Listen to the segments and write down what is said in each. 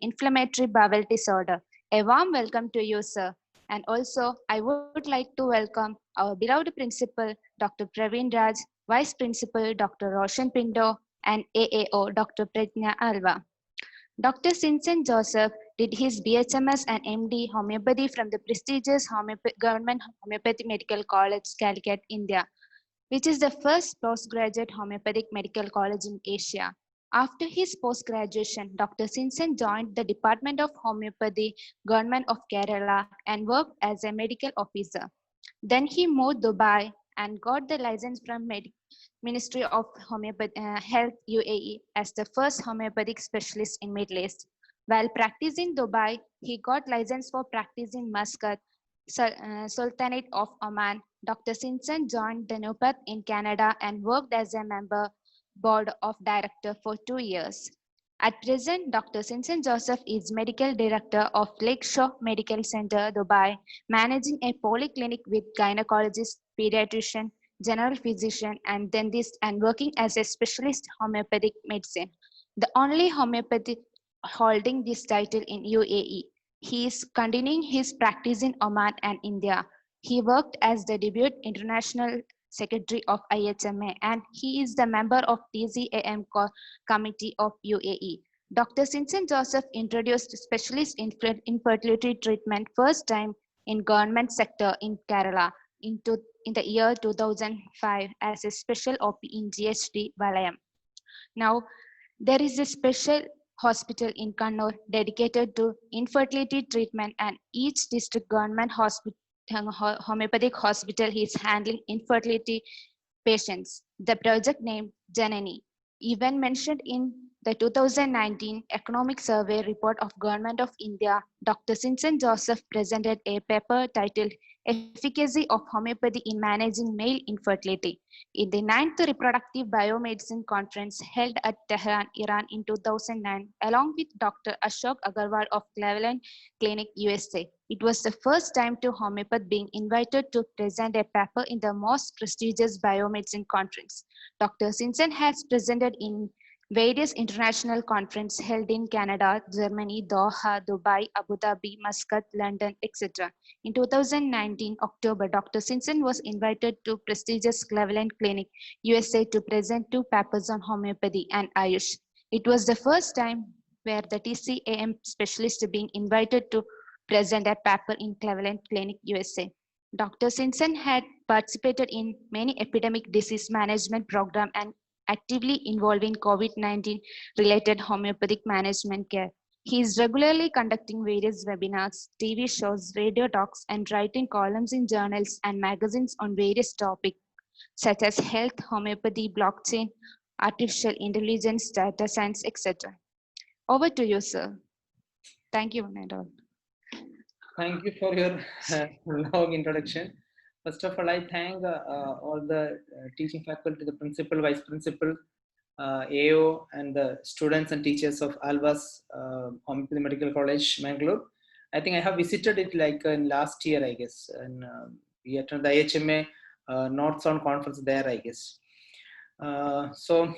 inflammatory bowel disorder. A warm welcome to you, sir. And also, I would like to welcome our beloved principal, Dr. Praveen Raj, Vice Principal, Dr. Roshan Pindo, and AAO, Dr. Prajna Alva. Dr. Sinsen Joseph did his BHMS and MD Homeopathy from the prestigious Government Homeopathy Medical College, Calicut, India, which is the first postgraduate homeopathic medical college in Asia. After his post-graduation, Dr. Sinsen joined the Department of Homeopathy, Government of Kerala, and worked as a medical officer. Then he moved to Dubai and got the license from Ministry of Health UAE as the first homeopathic specialist in Middle East. While practicing Dubai, he got license for practice in Muscat, Sultanate of Oman. Dr. Sinsen joined the NUPAT in Canada and worked as a member board of director for 2 years. At present, Dr. Sinsen Joseph is Medical Director of Lakeshore Medical Center, Dubai, managing a polyclinic with gynecologist, pediatrician, general physician, and dentist, and working as a specialist homeopathic medicine, the only homeopathy holding this title in UAE. He is continuing his practice in Oman and India. He worked as the debut international secretary of IHMA, and he is the member of TCAM committee of UAE. Dr. Sinsen Joseph introduced specialist infertility treatment first time in government sector in Kerala in the year 2005 as a special OP in GHD Valayam. Now, there is a special hospital in Kannur dedicated to infertility treatment, and each district government homeopathic hospital is handling infertility patients. The project named Janani, even mentioned in the 2019 Economic Survey report of Government of India, Dr. Sinsen Joseph presented a paper titled Efficacy of Homeopathy in Managing Male Infertility in the 9th Reproductive Biomedicine Conference held at Tehran, Iran in 2009, along with Dr. Ashok Agarwal of Cleveland Clinic, USA. It was the first time to homeopath being invited to present a paper in the most prestigious biomedicine conference. Dr. Sinsen has presented in various international conferences held in Canada, Germany, Doha, Dubai, Abu Dhabi, Muscat, London, etc. In 2019 October, Dr. Sinsen was invited to prestigious Cleveland Clinic, USA to present 2 papers on homeopathy and Ayush. It was the first time where the TCAM specialist being invited to present a paper in Cleveland Clinic, USA. Dr. Sinsen had participated in many epidemic disease management programs and actively involved in COVID-19 related homeopathic management care. He is regularly conducting various webinars, TV shows, radio talks, and writing columns in journals and magazines on various topics such as health, homeopathy, blockchain, artificial intelligence, data science, etc. Over to you, sir. Thank you, Nadal. Thank you for your long introduction. First of all, I thank all the teaching faculty, the principal, vice principal, AO, and the students and teachers of Alva's Homeopathy Medical College, Mangalore. I think I have visited it like in last year, I guess, and we attended the IHMA North Zone conference there, I guess. So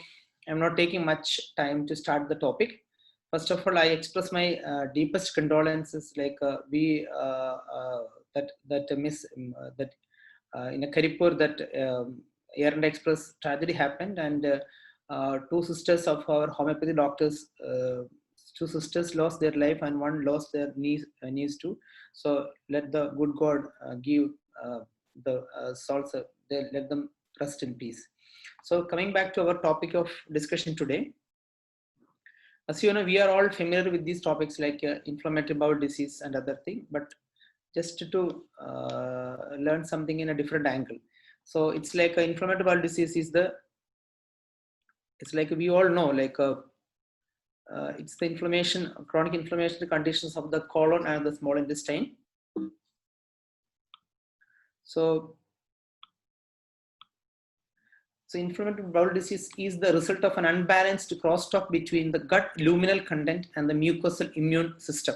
I'm not taking much time to start the topic. First of all, I express my deepest condolences, like in a Karipur that Air India Express tragedy happened, and 2 sisters of our homeopathy doctors, 2 sisters lost their life and 1 lost their knees too. So let the good God give the souls, let them rest in peace. So coming back to our topic of discussion today. As you know, we are all familiar with these topics like inflammatory bowel disease and other things, but just to learn something in a different angle. So it's like inflammatory bowel disease is it's like we all know, like it's the inflammation, chronic inflammatory conditions of the colon and the small intestine. So inflammatory bowel disease is the result of an unbalanced crosstalk between the gut luminal content and the mucosal immune system.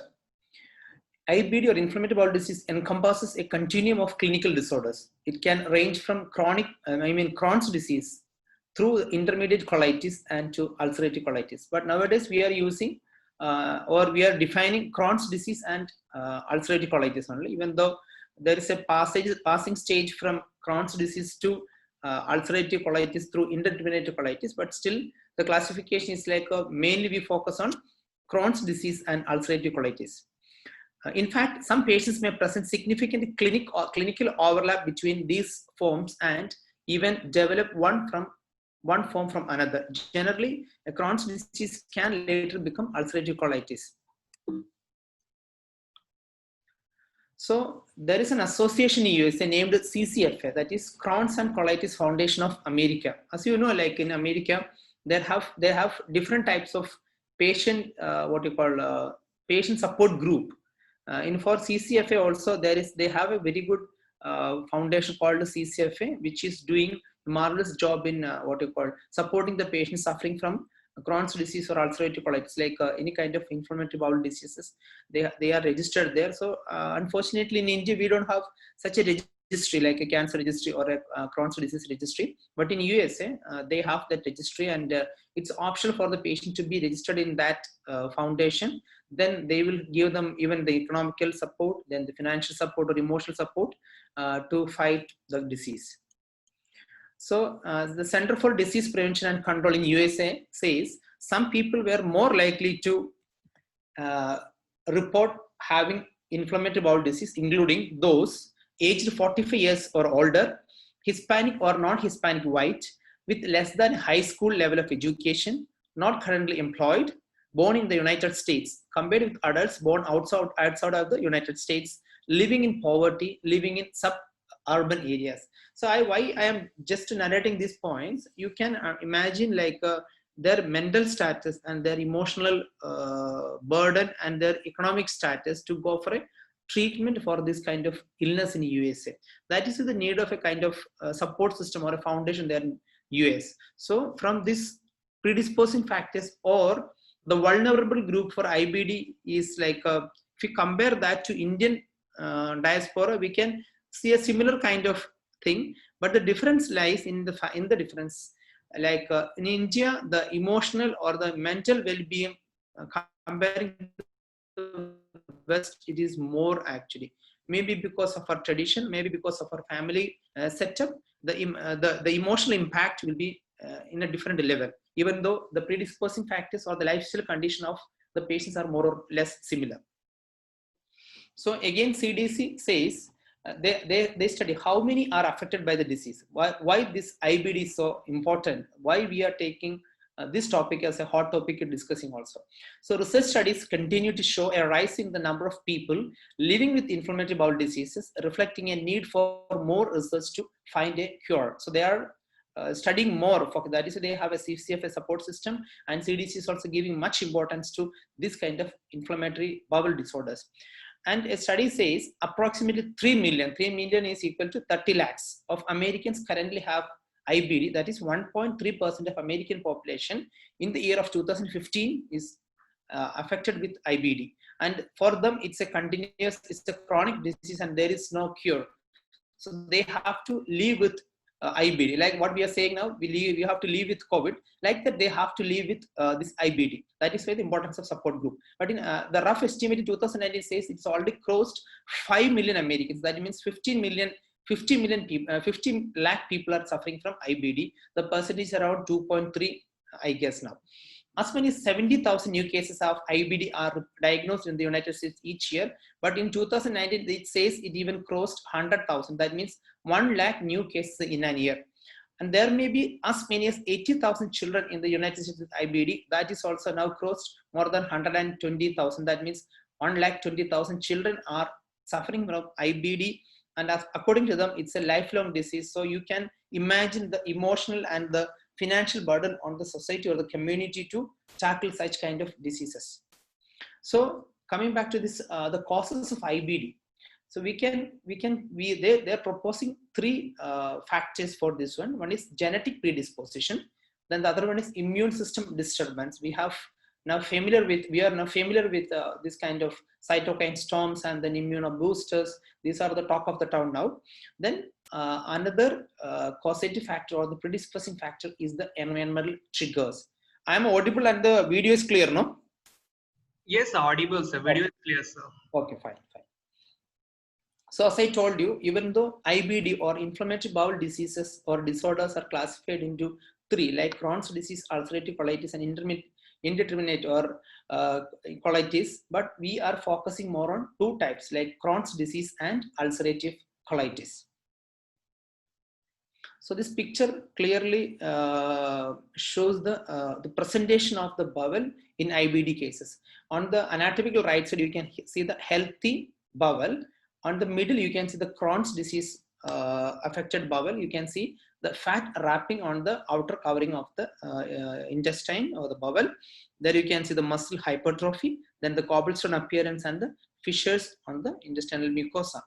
IBD or inflammatory bowel disease encompasses a continuum of clinical disorders. It can range from Crohn's disease through intermediate colitis and to ulcerative colitis. But nowadays we are using or we are defining Crohn's disease and ulcerative colitis only, even though there is a passing stage from Crohn's disease to ulcerative colitis through indeterminate colitis, but still the classification is like mainly we focus on Crohn's disease and ulcerative colitis. In fact, some patients may present significant clinical overlap between these forms and even develop one form from another. Generally, a Crohn's disease can later become ulcerative colitis. So there is an association in USA named CCFA, that is Crohn's and Colitis Foundation of America. As you know, like in America, they have different types of patient patient support group. For CCFA also they have a very good foundation called CCFA, which is doing a marvelous job in supporting the patients suffering from Crohn's disease or ulcerative colitis, like any kind of inflammatory bowel diseases. They are registered there. So unfortunately in India we don't have such a registry like a cancer registry or a Crohn's disease registry, but in USA they have that registry, and it's optional for the patient to be registered in that foundation. Then they will give them even the economical support, then the financial support or emotional support to fight the disease. So the Center for Disease Prevention and Control in USA says some people were more likely to report having inflammatory bowel disease, including those aged 45 years or older, Hispanic or non-Hispanic white, with less than high school level of education, not currently employed, born in the United States, compared with adults born outside of the United States, living in poverty, living in suburban areas. So why I am just narrating these points, you can imagine like their mental status and their emotional burden and their economic status to go for a treatment for this kind of illness in USA. That is the need of a kind of support system or a foundation there in US. So from this predisposing factors or the vulnerable group for IBD is like, if we compare that to Indian diaspora, we can see a similar kind of thing, but the difference lies in the difference. Like in India, the emotional or the mental well-being comparing to West, it is more actually. Maybe because of our tradition, maybe because of our family setup, the emotional impact will be in a different level, even though the predisposing factors or the lifestyle condition of the patients are more or less similar. So again, CDC says they study how many are affected by the disease, why this IBD is so important, why we are taking this topic as a hot topic and discussing also. So research studies continue to show a rise in the number of people living with inflammatory bowel diseases, reflecting a need for more research to find a cure. So they are studying more for that. Is they have a CCFA support system, and CDC is also giving much importance to this kind of inflammatory bowel disorders. And a study says approximately 3 million is equal to 30 lakhs of Americans currently have IBD. That is 1.3% of American population in the year of 2015 is affected with IBD. And for them, it's a chronic disease and there is no cure. So they have to live with IBD. Like what we are saying now, we have to live with COVID. Like that, they have to live with this IBD. That is why the importance of support group. But in the rough estimate in 2019 says it's already crossed 5 million Americans. That means 15 lakh people are suffering from IBD. The percentage is around 2.3, I guess now. As many as 70,000 new cases of IBD are diagnosed in the United States each year. But in 2019, it says it even crossed 100,000. That means 1 lakh new cases in a year. And there may be as many as 80,000 children in the United States with IBD. That is also now crossed more than 120,000. That means 1,20,000 children are suffering from IBD. And according to them, it's a lifelong disease. So you can imagine the emotional and the financial burden on the society or the community to tackle such kind of diseases. So coming back to this, the causes of IBD. So they're proposing 3 factors for this one. One is genetic predisposition. Then the other one is immune system disturbance. We are now familiar with this kind of cytokine storms and then immunoboosters. These are the talk of the town now. Then another causative factor or the predisposing factor is the environmental triggers. I am audible and the video is clear, no? Yes, audible, sir. Video is clear, sir. Okay, fine. So as I told you, even though IBD or inflammatory bowel diseases or disorders are classified into three, like Crohn's disease, ulcerative colitis, and indeterminate or colitis, but we are focusing more on two types, like Crohn's disease and ulcerative colitis. So this picture clearly shows the presentation of the bowel in IBD cases. On the anatomical right side, you can see the healthy bowel. On the middle, you can see the Crohn's disease affected bowel. You can see the fat wrapping on the outer covering of the intestine or the bowel. There you can see the muscle hypertrophy, then the cobblestone appearance and the fissures on the intestinal mucosa.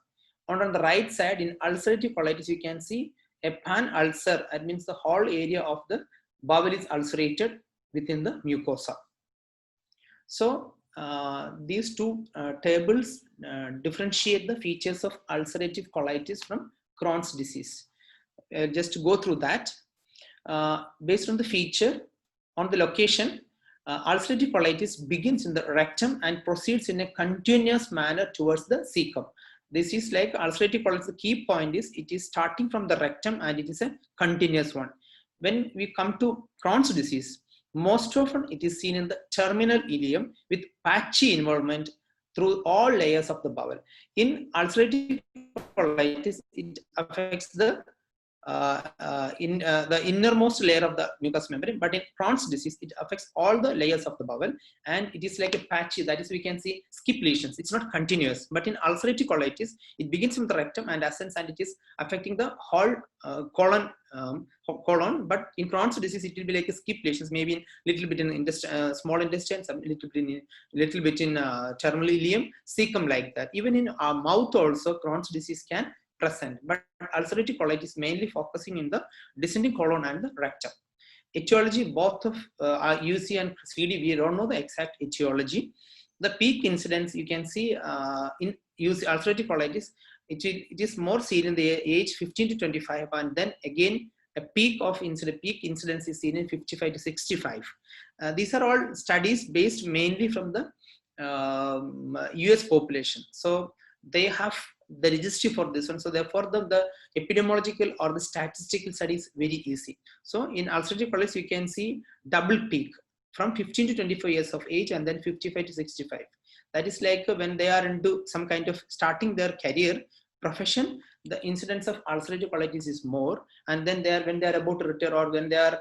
And on the right side, in ulcerative colitis, you can see a pan ulcer. That means the whole area of the bowel is ulcerated within the mucosa. So these two tables differentiate the features of ulcerative colitis from Crohn's disease. Just to go through that, based on the feature, on the location, ulcerative colitis begins in the rectum and proceeds in a continuous manner towards the cecum. This is like ulcerative colitis. The key point is it is starting from the rectum and it is a continuous one. When we come to Crohn's disease, most often it is seen in the terminal ileum with patchy involvement through all layers of the bowel. In ulcerative colitis, it affects the the innermost layer of the mucous membrane, but in Crohn's disease, it affects all the layers of the bowel, and it is like a patchy. That is, we can see skip lesions. It's not continuous. But in ulcerative colitis, it begins from the rectum and ascends, and it is affecting the whole colon. But in Crohn's disease, it will be like a skip lesions, maybe in little bit in small intestine, some little bit in terminal ileum, cecum, like that. Even in our mouth also, Crohn's disease can present, but ulcerative colitis mainly focusing in the descending colon and the rectum. Etiology, both of UC and CD, we don't know the exact etiology. The peak incidence you can see in UC ulcerative colitis, it is more seen in the age 15 to 25, and then again a peak incidence is seen in 55 to 65. These are all studies based mainly from the US population. So they have the registry for this one. So therefore the epidemiological or the statistical study is very easy. So in ulcerative colitis, you can see double peak from 15 to 25 years of age and then 55 to 65. That is like when they are into some kind of starting their career profession, the incidence of ulcerative colitis is more. And then when they are about to retire, or when they are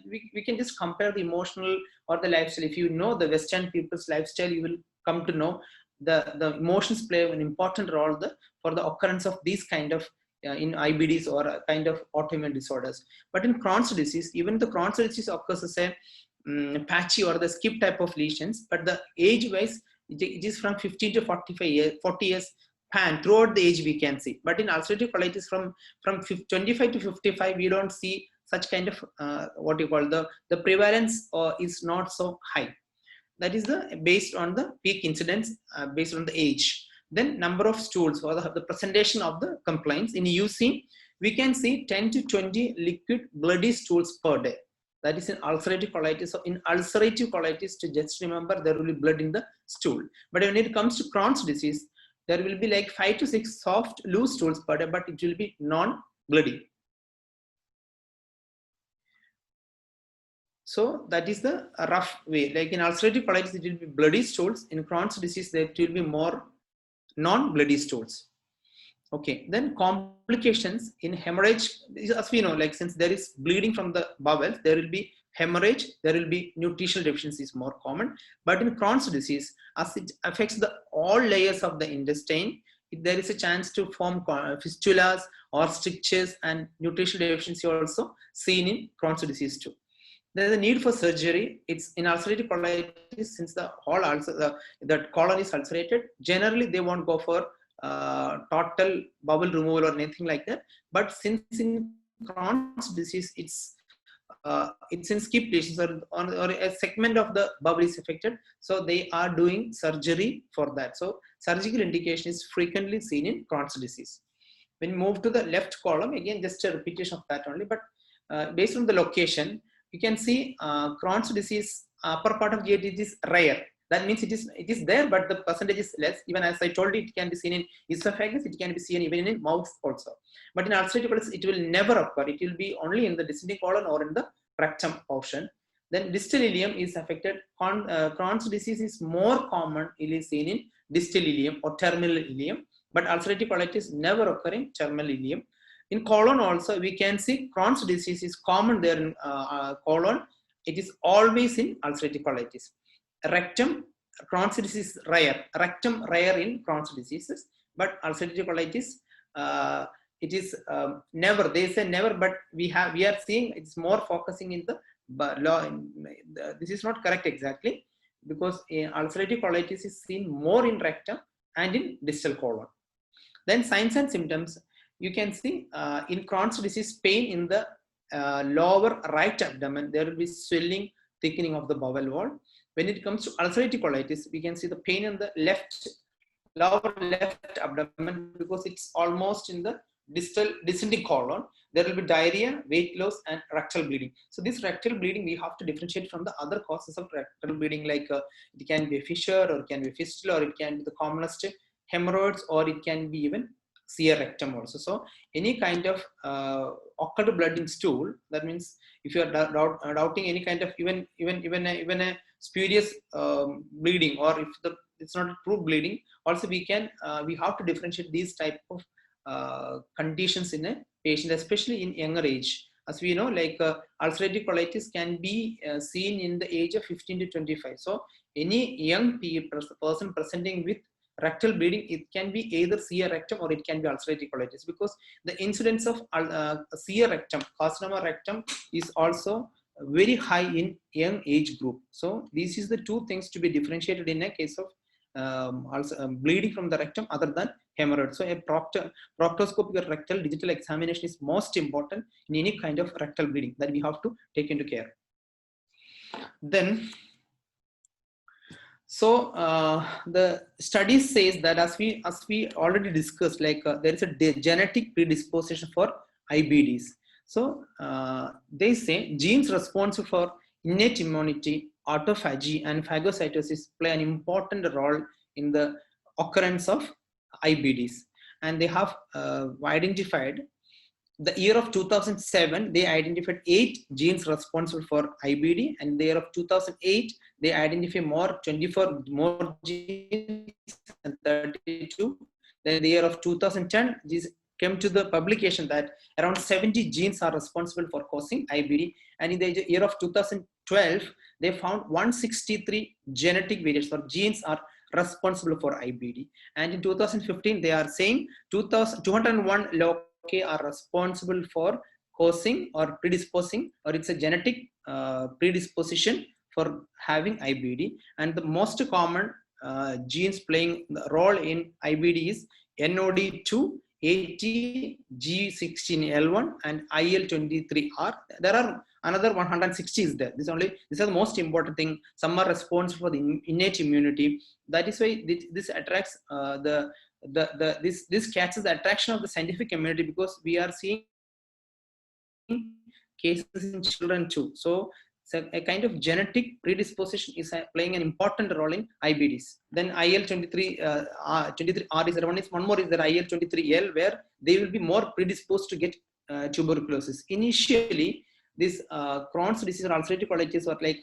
we can just compare the emotional or the lifestyle. If you know the Western people's lifestyle, you will come to know the emotions play an important role for the occurrence of these kind of in IBDs or kind of autoimmune disorders. But in Crohn's disease, even the Crohn's disease occurs as a patchy or the skip type of lesions, but the age wise, it is from 15 to 45 years, 40 years pan throughout the age we can see. But in ulcerative colitis, from 25 to 55, we don't see such kind of what you call the prevalence is not so high. That is based on the peak incidence based on the age. Then number of stools or the presentation of the complaints. In UC, we can see 10 to 20 liquid bloody stools per day. That is in ulcerative colitis. So in ulcerative colitis, to just remember, there will be blood in the stool. But when it comes to Crohn's disease, there will be like 5 to 6 soft loose stools per day, but it will be non-bloody. So that is the rough way. Like in ulcerative colitis, it will be bloody stools. In Crohn's disease, there will be more non-bloody stools. Okay, then complications in hemorrhage, as we know, like since there is bleeding from the bowels, there will be hemorrhage, there will be nutritional deficiencies more common. But in Crohn's disease, as it affects all layers of the intestine, there is a chance to form fistulas or strictures, and nutritional deficiency also seen in Crohn's disease too. There is a need for surgery. It's in ulcerative colitis, since the whole the colon is ulcerated. Generally, they won't go for total bowel removal or anything like that. But since in Crohn's disease, it's in skip lesions or a segment of the bowel is affected, so they are doing surgery for that. So surgical indication is frequently seen in Crohn's disease. When you move to the left column, again just a repetition of that only, but based on the location, you can see Crohn's disease upper part of GI is rare. That means it is there, but the percentage is less. Even as I told you, it can be seen in esophagus, it can be seen even in mouth also. But in ulcerative colitis, it will never occur. It will be only in the descending colon or in the rectum portion. Then distal ileum is affected. Crohn's disease is more common. It is seen in distal ileum or terminal ileum, but ulcerative colitis never occur in terminal ileum. In colon also, we can see Crohn's disease is common there in colon. It is always in ulcerative colitis. Rectum, Crohn's disease rare. Rectum rare in Crohn's diseases, but ulcerative colitis, it is never. They say never, but we are seeing it's more focusing in the law. This is not correct exactly, because ulcerative colitis is seen more in rectum and in distal colon. Then signs and symptoms, you can see in Crohn's disease, pain in the lower right abdomen. There will be swelling, thickening of the bowel wall. When it comes to ulcerative colitis, we can see the pain in the lower left abdomen, because it's almost in the descending colon. There will be diarrhea, weight loss, and rectal bleeding. So this rectal bleeding, we have to differentiate from the other causes of rectal bleeding, like it can be a fissure, or it can be a fistula, or it can be the commonest hemorrhoids, or it can be even sear rectum also. So any kind of occurred blood in stool, that means if you are doubting any kind of even a spurious bleeding, or if it's not a true bleeding, also we have to differentiate these type of conditions in a patient, especially in younger age. As we know, like ulcerative colitis can be seen in the age of 15 to 25. So any young person presenting with rectal bleeding, it can be either sear rectum or it can be ulcerative colitis, because the incidence of sear rectum, carcinoma rectum, is also very high in young age group. So these is the two things to be differentiated in a case of bleeding from the rectum other than hemorrhoid. So a proctoscopic rectal digital examination is most important in any kind of rectal bleeding that we have to take into care. Then, so the study says that, as we already discussed, like there is a genetic predisposition for IBDs. So they say genes responsible for innate immunity, autophagy, and phagocytosis play an important role in the occurrence of IBDs. And they have identified, the year of 2007, they identified 8 genes responsible for IBD, and the year of 2008, they identified 24 more genes and 32. Then the year of 2010, this came to the publication that around 70 genes are responsible for causing IBD, and in the year of 2012, they found 163 genetic variants or genes are responsible for IBD. And in 2015, they are saying 201 loci are responsible for causing or predisposing, or it's a genetic predisposition for having IBD. And the most common genes playing the role in IBD is NOD2, AT, G16L1, and IL23R. There are another 160 is there. These are the most important thing. Some are responsible for the innate immunity. That is why this attracts this catches the attraction of the scientific community, because we are seeing cases in children too. So a kind of genetic predisposition is playing an important role in IBDs. Then IL23R is there. One more is the IL23L, where they will be more predisposed to get tuberculosis. Initially, this Crohn's disease or ulcerative colitis, or like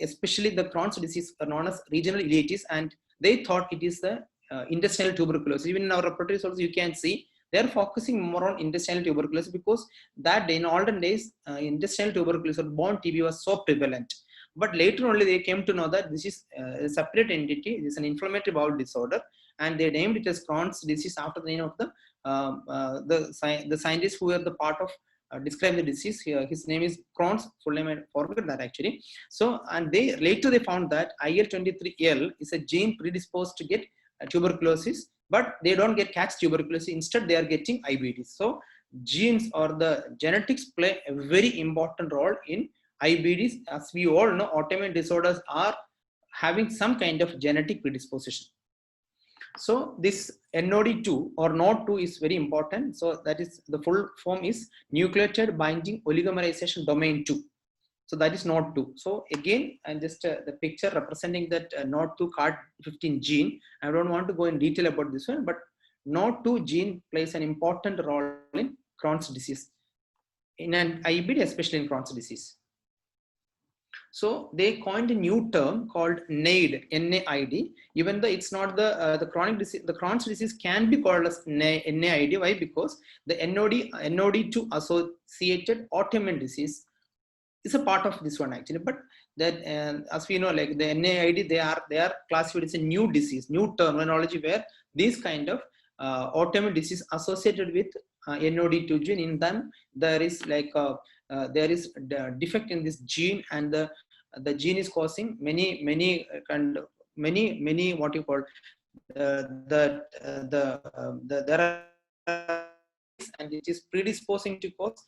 especially the Crohn's disease, are known as regional ileitis, and they thought it is the intestinal tuberculosis. Even in our repertories also, you can see they are focusing more on intestinal tuberculosis, because that day, in olden days, intestinal tuberculosis or bone TB was so prevalent. But later only they came to know that this is a separate entity. It is an inflammatory bowel disorder, and they named it as Crohn's disease after the name of the scientists who were the part of describe the disease here. His name is Crohn's, full name I forgot that actually. So, and they later they found that IL23L is a gene predisposed to get tuberculosis, but they don't catch tuberculosis. Instead, they are getting IBD. So, genes or the genetics play a very important role in IBDs. As we all know, autoimmune disorders are having some kind of genetic predisposition. So this NOD2 or NOD2 is very important. So that is, the full form is nucleotide binding oligomerization domain 2. So that is node 2. So again, and just the picture representing that node 2 card 15 gene. I don't want to go in detail about this one, but node 2 gene plays an important role in Crohn's disease, in an IBD, especially in Crohn's disease. So they coined a new term called NAID, N-A-I-D, even though it's not the chronic disease. The Crohn's disease can be called as NAID. Why? Because the NOD2 associated autoimmune disease is a part of this one actually. But that as we know, like the NAID, they are classified as a new disease, new terminology where these kind of autoimmune disease associated with NOD2 gene. In them there is like there is defect in this gene, and the gene is causing many what you call there are, and it is predisposing to cause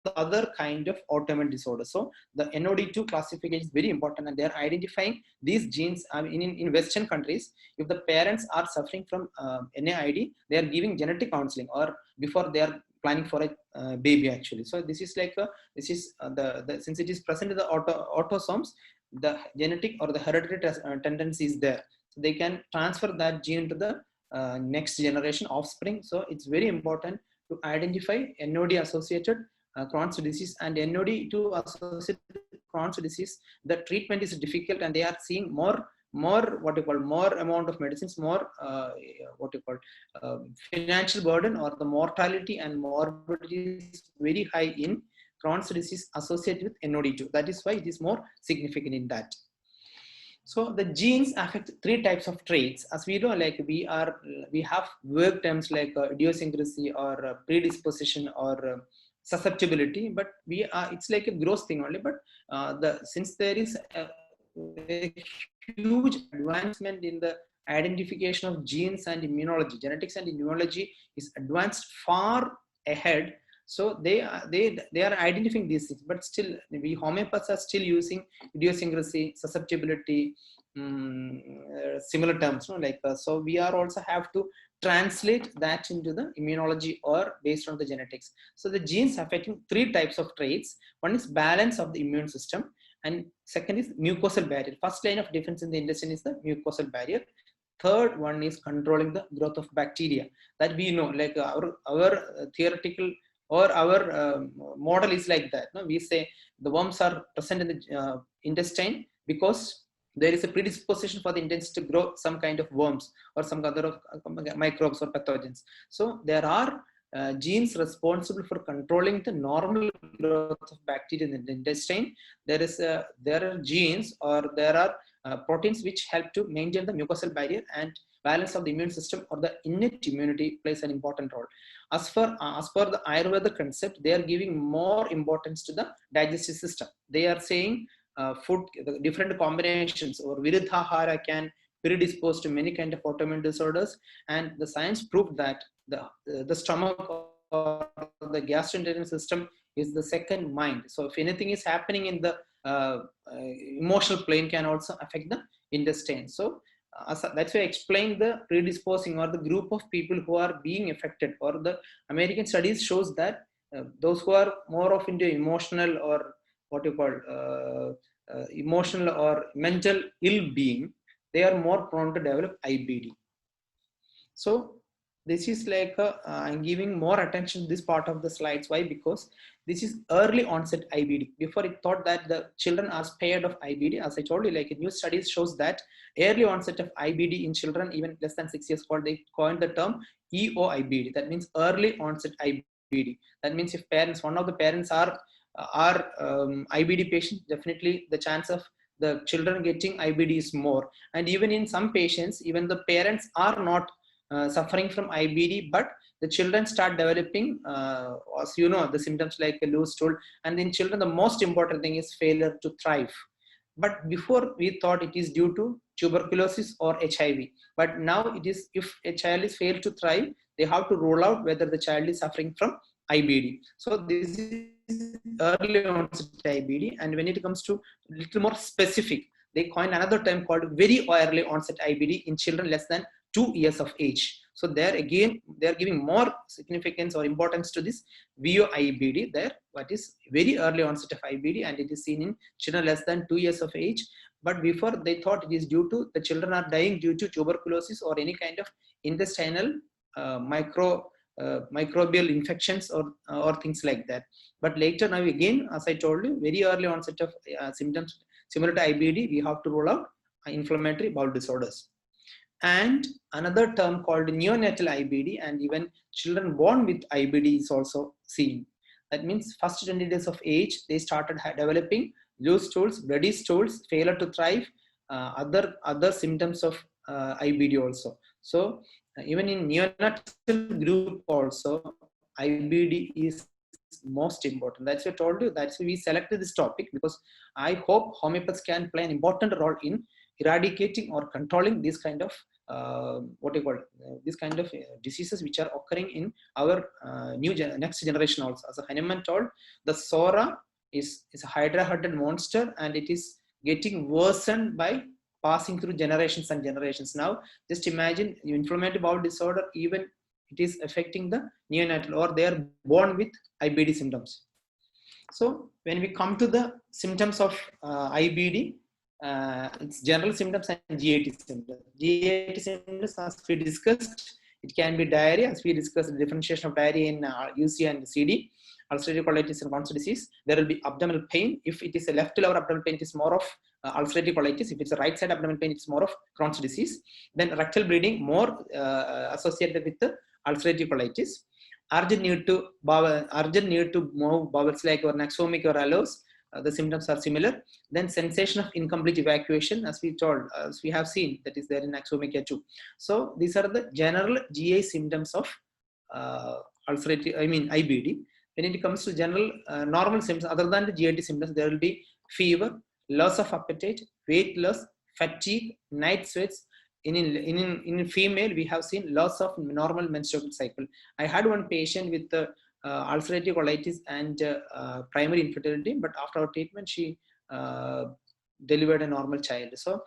the other kind of autoimmune disorder. So the NOD2 classification is very important, and they are identifying these genes. In Western countries, if the parents are suffering from NAID, they are giving genetic counseling, or before they are planning for a baby actually. So this is like since it is present in the autosomes, the genetic or the hereditary tendency is there, so they can transfer that gene to the next generation offspring. So it's very important to identify NOD associated Crohn's disease and NOD2 associated Crohn's disease. The treatment is difficult, and they are seeing more amount of medicines, more financial burden, or the mortality and morbidity is very high in Crohn's disease associated with NOD2. That is why it is more significant in that. So the genes affect 3 types of traits. As we know, like we have work terms like idiosyncrasy or predisposition or susceptibility, but it's like a gross thing only. But since there is a huge advancement in the identification of genes and immunology, genetics and immunology is advanced far ahead. So they are identifying these things, but still we homeopaths are still using idiosyncrasy, susceptibility, similar terms, no? So we are also have to translate that into the immunology or based on the genetics. So the genes affecting 3 types of traits. One is balance of the immune system, and second is mucosal barrier. First line of defense in the intestine is the mucosal barrier. Third one is controlling the growth of bacteria. That we know, like our theoretical or our model is like that. No? We say the worms are present in the intestine because there is a predisposition for the intestine to grow some kind of worms or some other of microbes or pathogens. So there are genes responsible for controlling the normal growth of bacteria in the intestine. There are genes, or there are proteins which help to maintain the mucosal barrier, and balance of the immune system or the innate immunity plays an important role. As per the Ayurveda concept, they are giving more importance to the digestive system. They are saying food, the different combinations or viruddhahara can predispose to many kind of autoimmune disorders, and the science proved that the stomach or the gastrointestinal system is the second mind. So if anything is happening in the emotional plane, can also affect the intestine. So that's why I explained the predisposing or the group of people who are being affected, or the American studies shows that those who are more of into emotional or what you call emotional or mental ill-being, they are more prone to develop IBD. So this is like I'm giving more attention to this part of the slides. Why? Because this is early onset IBD. Before it thought that the children are spared of IBD. As I told you, like a new studies shows that early onset of IBD in children, even less than 6 years old, they coined the term EOIBD. That means early onset IBD. That means if one of the parents are IBD patients, definitely the chance of the children getting IBD is more. And even in some patients, even the parents are not suffering from IBD, but the children start developing, as you know, the symptoms like a loose stool. And in children, the most important thing is failure to thrive. But before we thought it is due to tuberculosis or HIV. But now it is, if a child is failed to thrive, they have to rule out whether the child is suffering from IBD. So this is early onset IBD. And when it comes to a little more specific, they coined another term called very early onset IBD in children less than 2 years of age. So there again, they are giving more significance or importance to this VOIBD there, what is very early onset of IBD, and it is seen in children less than 2 years of age. But before, they thought it is due to the children are dying due to tuberculosis or any kind of intestinal microbial infections or things like that. But later, now again, as I told you, very early onset of symptoms similar to IBD, we have to rule out inflammatory bowel disorders. And another term called neonatal IBD, and even children born with IBD is also seen. That means first 20 days of age, they started developing loose stools, bloody stools, failure to thrive, other symptoms of IBD also. So even in neonatal group also, IBD is most important. That's why I told you, that's why we selected this topic, because I hope homeopaths can play an important role in eradicating or controlling this kind of diseases which are occurring in our next generation also. As Hanuman told, the Sora is a hydra-headed monster, and it is getting worsened by passing through generations and generations. Now, just imagine inflammatory bowel disorder, even it is affecting the neonatal, or they are born with IBD symptoms. So when we come to the symptoms of IBD, it's general symptoms and GAT symptoms. GAT symptoms, as we discussed, it can be diarrhea, as we discussed the differentiation of diarrhea in UC and CD, ulcerative colitis and Crohn's disease. There will be abdominal pain. If it is a left lower abdominal pain, it is more of ulcerative colitis. If it's a right side abdominal pain, it's more of Crohn's disease. Then rectal bleeding, more associated with the ulcerative colitis. Urgent need to move bowels like or naxomic or allows. The symptoms are similar. Then sensation of incomplete evacuation, as we have seen, that is there in naxomia too. So these are the general GI symptoms of IBD. When it comes to general normal symptoms, other than the GI symptoms, there will be fever, loss of appetite, weight loss, fatigue, night sweats. In female, we have seen loss of normal menstrual cycle. I had one patient with ulcerative colitis and primary infertility, but after our treatment, she delivered a normal child. So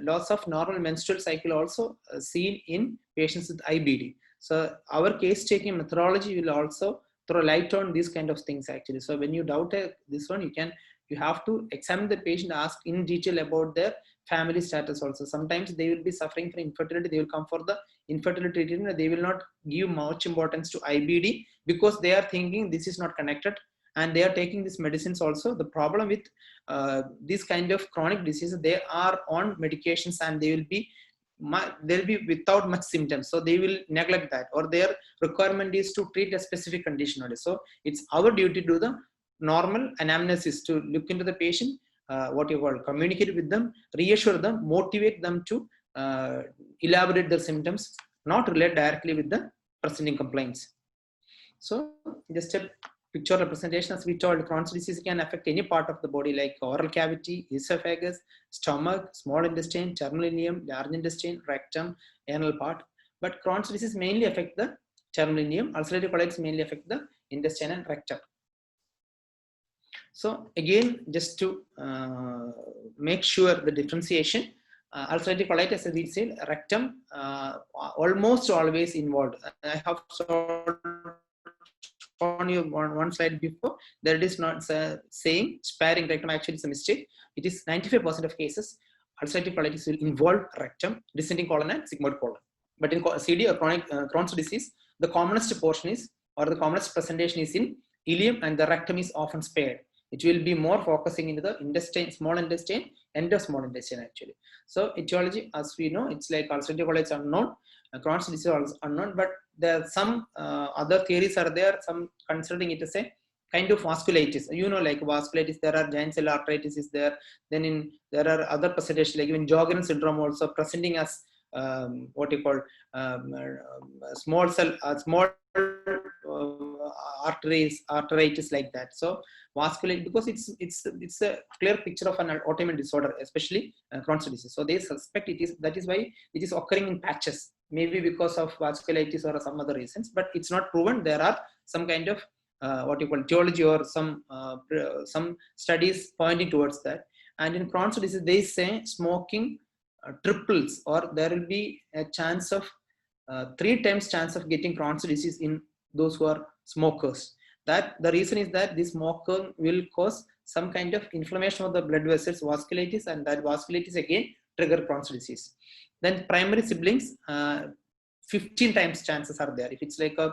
loss of normal menstrual cycle also seen in patients with IBD. So our case taking methodology will also throw light on these kind of things actually. So when you doubt this one, you have to examine the patient, ask in detail about their family status also. Sometimes they will be suffering from infertility, they will come for the infertility treatment, they will not give much importance to IBD because they are thinking this is not connected, and they are taking these medicines also. The problem with this kind of chronic diseases, they are on medications and they'll be without much symptoms, so they will neglect that, or their requirement is to treat a specific condition only. So it's our duty to do the normal anamnesis, to look into the patient, communicate with them, reassure them, motivate them to elaborate their symptoms, not relate directly with the presenting complaints. So just a picture representation, as we told, Crohn's disease can affect any part of the body like oral cavity, esophagus, stomach, small intestine, terminal ileum, large intestine, rectum, anal part. But Crohn's disease mainly affect the terminal ileum. Ulcerative colitis mainly affect the intestine and rectum. So again, just to make sure the differentiation, ulcerative colitis, as we said, rectum almost always involved. I have shown you one slide before. That it is not saying sparing rectum, actually it's a mistake. It is 95% of cases ulcerative colitis will involve rectum, descending colon and sigmoid colon. But in CD or chronic Crohn's disease, the commonest portion is, or the commonest presentation is in ileum, and the rectum is often spared. It will be more focusing into the intestine, small intestine, and the small intestine actually. So etiology, as we know, it's like ulcerative colitis unknown, Crohn's disease is unknown, but there are some other theories are there, some considering it as a kind of vasculitis. You know, like vasculitis, there are giant cell arteritis is there. Then there are other presentations, like even Sjogren's syndrome also presenting as small cell, arteritis like that. So vasculitis, because it's a clear picture of an autoimmune disorder, especially Crohn's disease. So they suspect it is, that is why it is occurring in patches, maybe because of vasculitis or some other reasons, but it's not proven. There are some kind of etiology or some studies pointing towards that. And in Crohn's disease, they say smoking triples, or there will be a chance of 3 times chance of getting Crohn's disease in those who are smokers. That the reason is that this smoking will cause some kind of inflammation of the blood vessels, vasculitis, and that vasculitis again trigger Crohn's disease. Then primary siblings, 15 times chances are there. If it's like a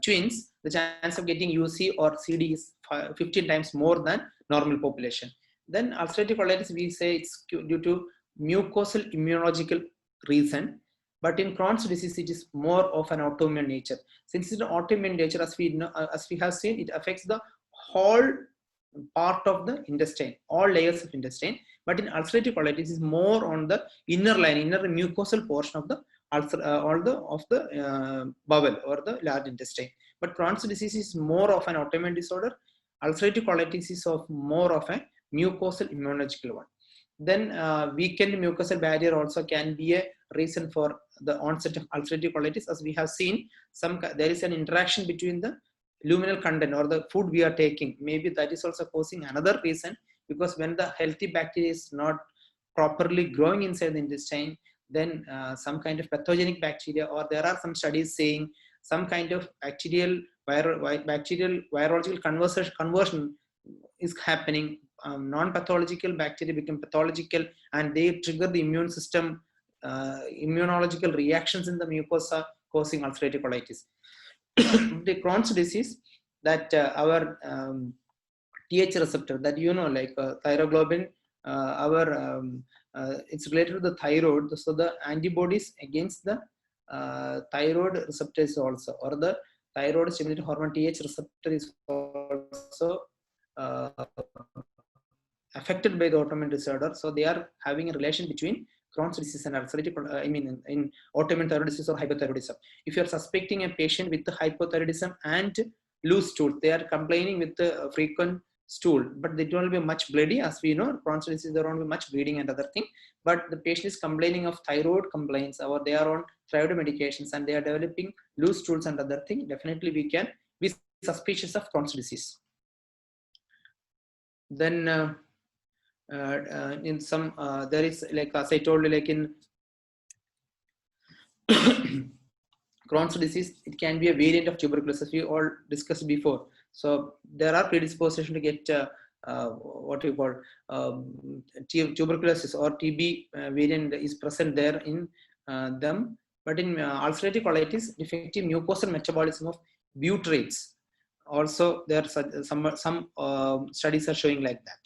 twins, the chance of getting UC or CD is 15 times more than normal population. Then ulcerative colitis, we say it's due to mucosal immunological reason. But in Crohn's disease, it is more of an autoimmune nature. Since it's an autoimmune nature, as we know, as we have seen, it affects the whole part of the intestine, all layers of intestine. But in ulcerative colitis, is more on the inner line, inner mucosal portion of the bowel or the large intestine. But Crohn's disease is more of an autoimmune disorder. Ulcerative colitis is more of a mucosal immunological one. Then weakened mucosal barrier also can be a reason for the onset of ulcerative colitis. As we have seen, there is an interaction between the luminal content or the food we are taking. Maybe that is also causing another reason, because when the healthy bacteria is not properly growing inside the intestine, then some kind of pathogenic bacteria, or there are some studies saying some kind of bacterial virological conversion is happening. Non-pathological bacteria become pathological, and they trigger the immune system immunological reactions in the mucosa, causing ulcerative colitis. The Crohn's disease, that our TH receptor, that like thyroglobin, it's related to the thyroid. So the antibodies against the thyroid receptors also, or the thyroid stimulating hormone TH receptor is also affected by the autoimmune disorder. So they are having a relation between Crohn's disease and ulcerative, in autoimmune thyroiditis or hypothyroidism. If you are suspecting a patient with hypothyroidism and loose stool, they are complaining with the frequent stool, but they don't be much bloody. As we know, Crohn's disease, there won't be much bleeding and other thing. But the patient is complaining of thyroid complaints, or they are on thyroid medications and they are developing loose stools and other thing. Definitely, we can be suspicious of Crohn's disease. Then in some there is, like as I told you, like in Crohn's disease, it can be a variant of tuberculosis. We all discussed before. So there are predisposition to get what we call tuberculosis or TB variant is present there in them. But in ulcerative colitis, defective mucosal metabolism of butyrates, also there are some studies are showing like that.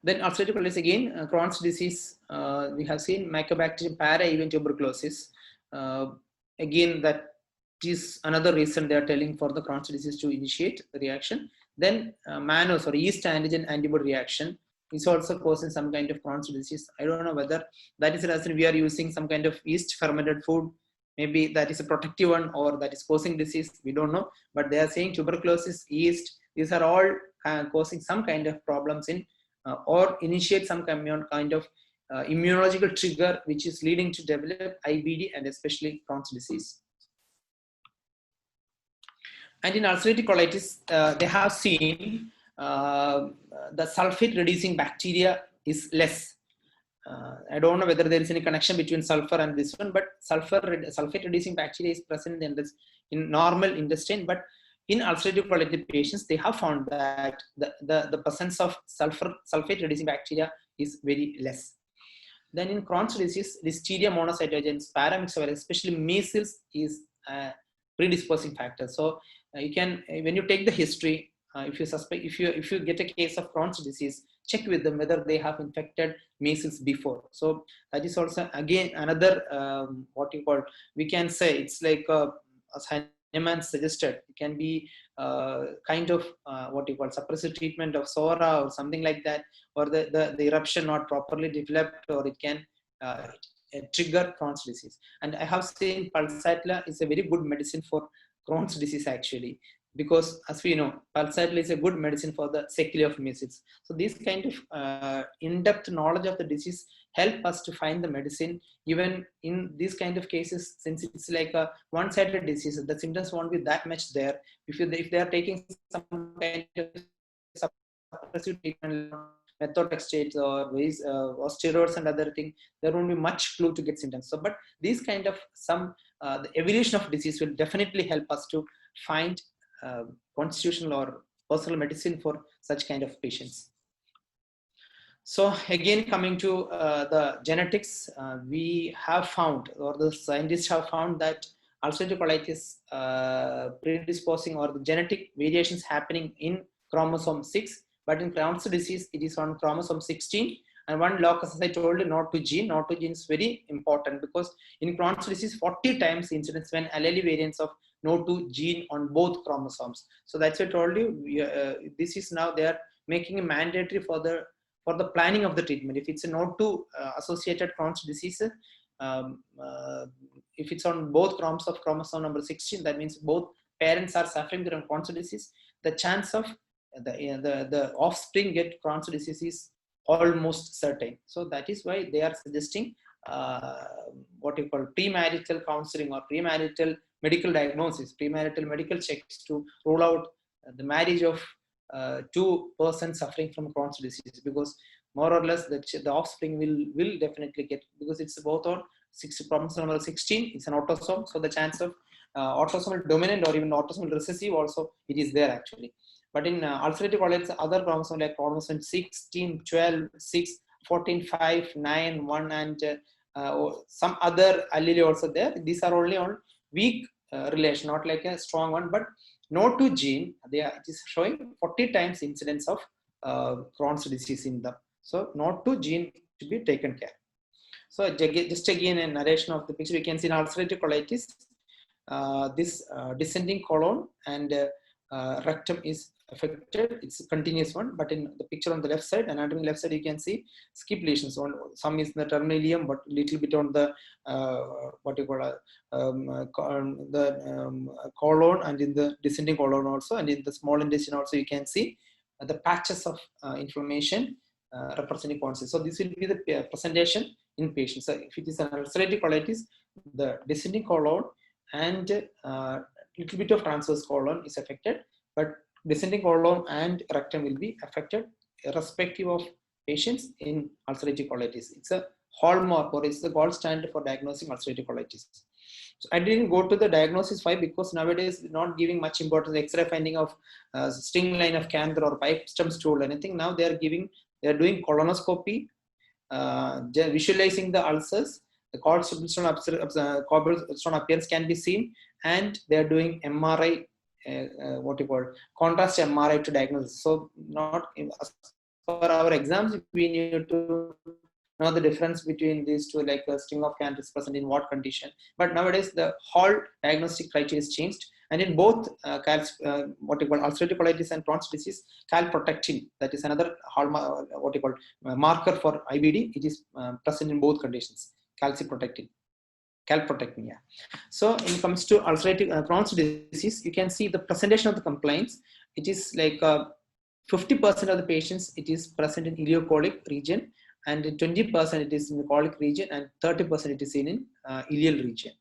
Then ulcerative colitis again, Crohn's disease, we have seen Mycobacterium Avian tuberculosis. Again, that is another reason they are telling for the Crohn's disease to initiate the reaction. Then mannose or yeast antigen antibody reaction is also causing some kind of Crohn's disease. I don't know whether that is the reason we are using some kind of yeast fermented food. Maybe that is a protective one, or that is causing disease. We don't know. But they are saying tuberculosis, yeast, these are all causing some kind of problems in or initiate some kind of immunological trigger, which is leading to develop IBD and especially Crohn's disease. And in ulcerative colitis, they have seen the sulfate reducing bacteria is less. I don't know whether there is any connection between sulfur and this one, but sulfate reducing bacteria is present in normal intestine, but in ulcerative colitis patients, they have found that the presence of sulfate reducing bacteria is very less. Then in Crohn's disease, Listeria monocytogenes, Paramyxovirus, especially measles, is a predisposing factor. So you can, when you take the history, if you get a case of Crohn's disease, check with them whether they have infected measles before. So that is also again another what you call, we can say it's like as Hahnemann suggested, it can be kind of what you call suppressive treatment of SORA or something like that, or the eruption not properly developed, or it can trigger Crohn's disease. And I have seen Pulsatilla is a very good medicine for Crohn's disease actually, because as we know, Pulsatilla is a good medicine for the sequelae of measles. So this kind of in-depth knowledge of the disease help us to find the medicine even in these kind of cases, since it's like a one-sided disease. The symptoms won't be that much there. If they are taking some kind of suppressive treatment methotrexate or steroids and other thing, there won't be much clue to get symptoms. So, but these kind of the evolution of disease will definitely help us to find constitutional or personal medicine for such kind of patients. So again, coming to the genetics, we have found, or the scientists have found, that ulcerative colitis predisposing or the genetic variations happening in chromosome 6, but in Crohn's disease, it is on chromosome 16. And one locus, as I told you, not to gene is very important, because in Crohn's disease, 40 times incidence when allele variants of NOT2 gene on both chromosomes. So that's why I told you, this is now they are making it mandatory for the planning of the treatment. If it's a NOT2 associated Crohn's disease, if it's on both chromosomes of chromosome number 16, that means both parents are suffering from Crohn's disease, the chance of the offspring get Crohn's disease is almost certain. So that is why they are suggesting what you call premarital counseling or premarital medical diagnosis, premarital medical checks to rule out the marriage of two persons suffering from Crohn's disease, because more or less the offspring will definitely get, because it's both on chromosome number 16, it's an autosome, so the chance of autosomal dominant or even autosomal recessive also it is there actually. But in ulcerative colitis, other chromosomes like chromosome 16, 12, 6, 14, 5, 9, 1 and some other allele also there. These are only on weak relation, not like a strong one, but NOT2 gene, it is showing 40 times incidence of Crohn's disease in them. So NOT2 gene to be taken care. So just again a narration of the picture, we can see in ulcerative colitis, this descending colon and rectum is affected. It's a continuous one, but in the picture on the left side, anatomy left side, you can see skip lesions. Some is in the terminalium, but little bit on the what you call colon, and in the descending colon also, and in the small intestine also you can see the patches of inflammation representing Crohn's disease. So this will be the presentation in patients. So if it is an ulcerative colitis, the descending colon and little bit of transverse colon is affected, but descending colon and rectum will be affected irrespective of patients in ulcerative colitis. It's a hallmark, or it's the gold standard for diagnosing ulcerative colitis. So I didn't go to the diagnosis why, because nowadays not giving much importance X-ray finding of sting line of cancer or pipe stem stool anything. Now they are doing colonoscopy, visualizing the ulcers. The cobblestone appearance can be seen, and they are doing MRI, what you call contrast MRI to diagnose. So not for our exams, we need to know the difference between these two, like a sting of cancer is present in what condition. But nowadays the whole diagnostic criteria is changed, and in both what you call ulcerative colitis and Crohn's disease, calprotectin, that is another hallmark, what you call marker for IBD, it is present in both conditions. Calprotectin. Yeah. So when it comes to ulcerative Crohn's disease, you can see the presentation of the complaints. It is like 50% of the patients it is present in ileocolic region, and 20% it is in the colic region, and 30% it is in ileal region.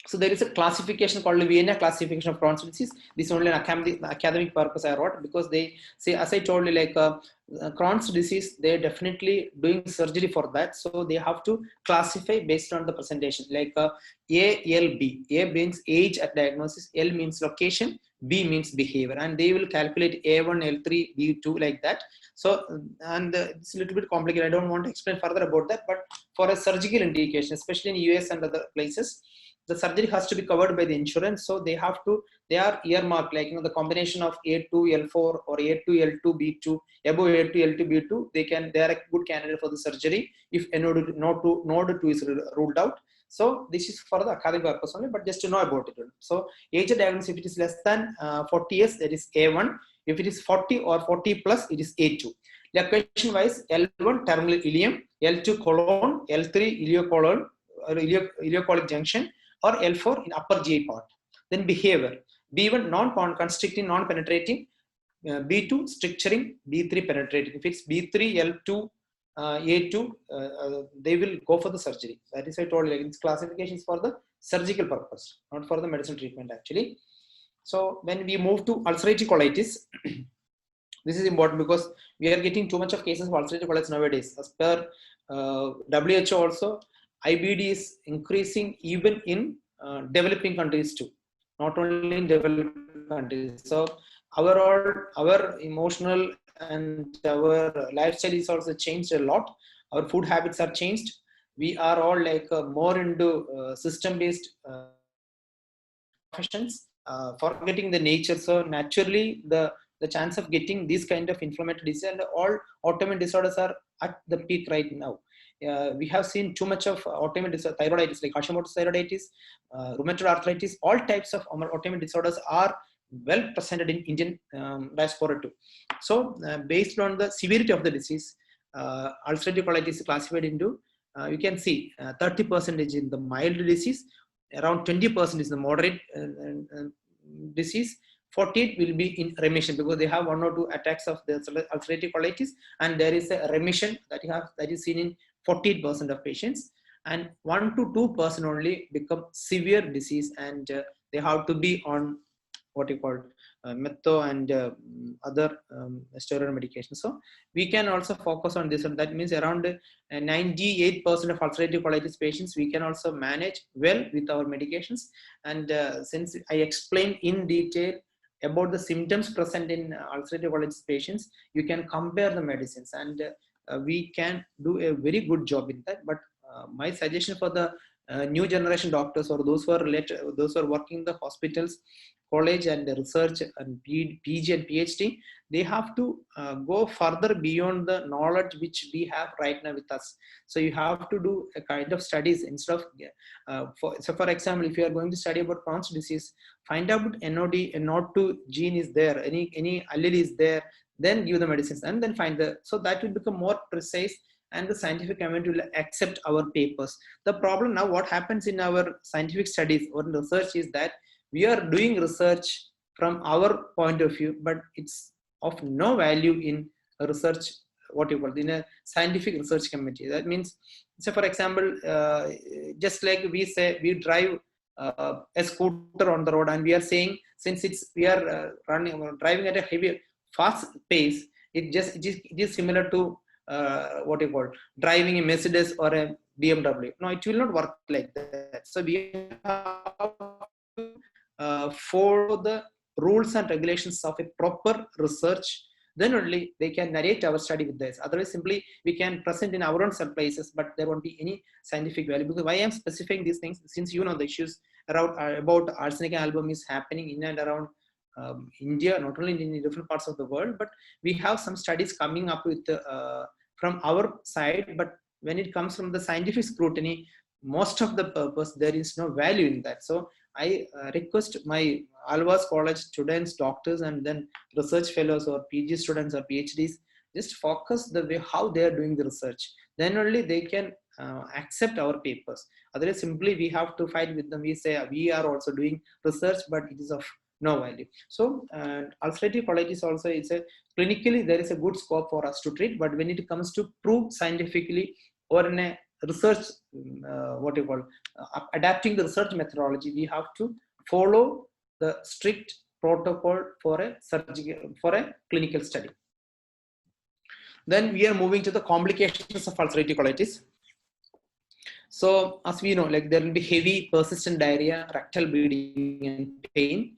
So there is a classification called the Vienna classification of Crohn's disease. This is only an academic purpose I wrote, because they say, as I told you, like Crohn's disease, they're definitely doing surgery for that. So they have to classify based on the presentation, like A, L, B. A means age at diagnosis, L means location, B means behavior, and they will calculate A1, L3, B2 like that. So, and it's a little bit complicated. I don't want to explain further about that, but for a surgical indication, especially in US and other places, the surgery has to be covered by the insurance. So they are earmarked, like, the combination of A2, L4 or A2, L2, B2, above A2, L2, B2, they are a good candidate for the surgery if node 2 is ruled out. So this is for the academic purpose only, but just to know about it. So age of diagnosis, if it is less than 40 years, that is A1. If it is 40 or 40 plus, it is A2. Location wise, L1 terminal ileum, L2 colon, L3 ileocolon or ileocolic junction, or L4 in upper GI part. Then behavior, B1 non-constricting, non-penetrating, B2 stricturing, B3 penetrating. If it's B3, L2, A2, they will go for the surgery. That is I told you, its classification is for the surgical purpose, not for the medical treatment actually. So when we move to ulcerative colitis, This is important because we are getting too much of cases of ulcerative colitis nowadays. As per WHO also, IBD is increasing even in developing countries too, not only in developed countries. So our emotional and our lifestyle is also changed a lot. Our food habits are changed. We are all like more into system-based professions, forgetting the nature. So naturally, the chance of getting this kind of inflammatory disease and all autoimmune disorders are at the peak right now. We have seen too much of autoimmune disorder, thyroiditis, like Hashimoto's thyroiditis, rheumatoid arthritis. All types of autoimmune disorders are well presented in Indian diaspora too. So, based on the severity of the disease, ulcerative colitis is classified into you can see 30% in the mild disease, around 20% is the moderate disease, 48 will be in remission because they have 1 or 2 attacks of the ulcerative colitis, and there is a remission that is seen in 48% of patients, and 1 to 2% only become severe disease, and they have to be on what you call metho and other steroid medications. So we can also focus on this, and that means around 98% of ulcerative colitis patients we can also manage well with our medications. And since I explained in detail about the symptoms present in ulcerative colitis patients, you can compare the medicines, and we can do a very good job in that. But my suggestion for the new generation doctors or those who are related, those who are working in the hospitals, college and research and PG and PhD, they have to go further beyond the knowledge which we have right now with us. So you have to do a kind of studies instead of, for example, if you are going to study about Crohn's disease, find out NOD, NOD2 gene is there, any allele is there, then give the medicines and then find so that will become more precise, and the scientific community will accept our papers. The problem now, what happens in our scientific studies or research is that we are doing research from our point of view, but it's of no value in a research, what you call, in a scientific research committee. That means, so for example, just like we say, we drive a scooter on the road, and we are saying, since we are driving at a heavy, fast pace, it is similar to what you call driving a Mercedes or a BMW. No, it will not work like that. So we have to follow the rules and regulations of a proper research. Then only they can narrate our study with this. Otherwise, simply we can present in our own surprises, but there won't be any scientific value. Because why I am specifying these things, since you know the issues around about arsenic and album is happening in and around India, not only in different parts of the world, but we have some studies coming up with from our side. But when it comes from the scientific scrutiny, most of the purpose, there is no value in that. So I request my Alva's college students, doctors, and then research fellows or PG students or PhDs, just focus the way how they are doing the research. Then only they can accept our papers. Otherwise, simply we have to fight with them. We say we are also doing research, but it is of no value. So ulcerative colitis also is a clinically there is a good scope for us to treat, but when it comes to prove scientifically or in a research, what you call adapting the research methodology, we have to follow the strict protocol for a surgical, for a clinical study. Then we are moving to the complications of ulcerative colitis. So as we know, like there will be heavy persistent diarrhea, rectal bleeding and pain.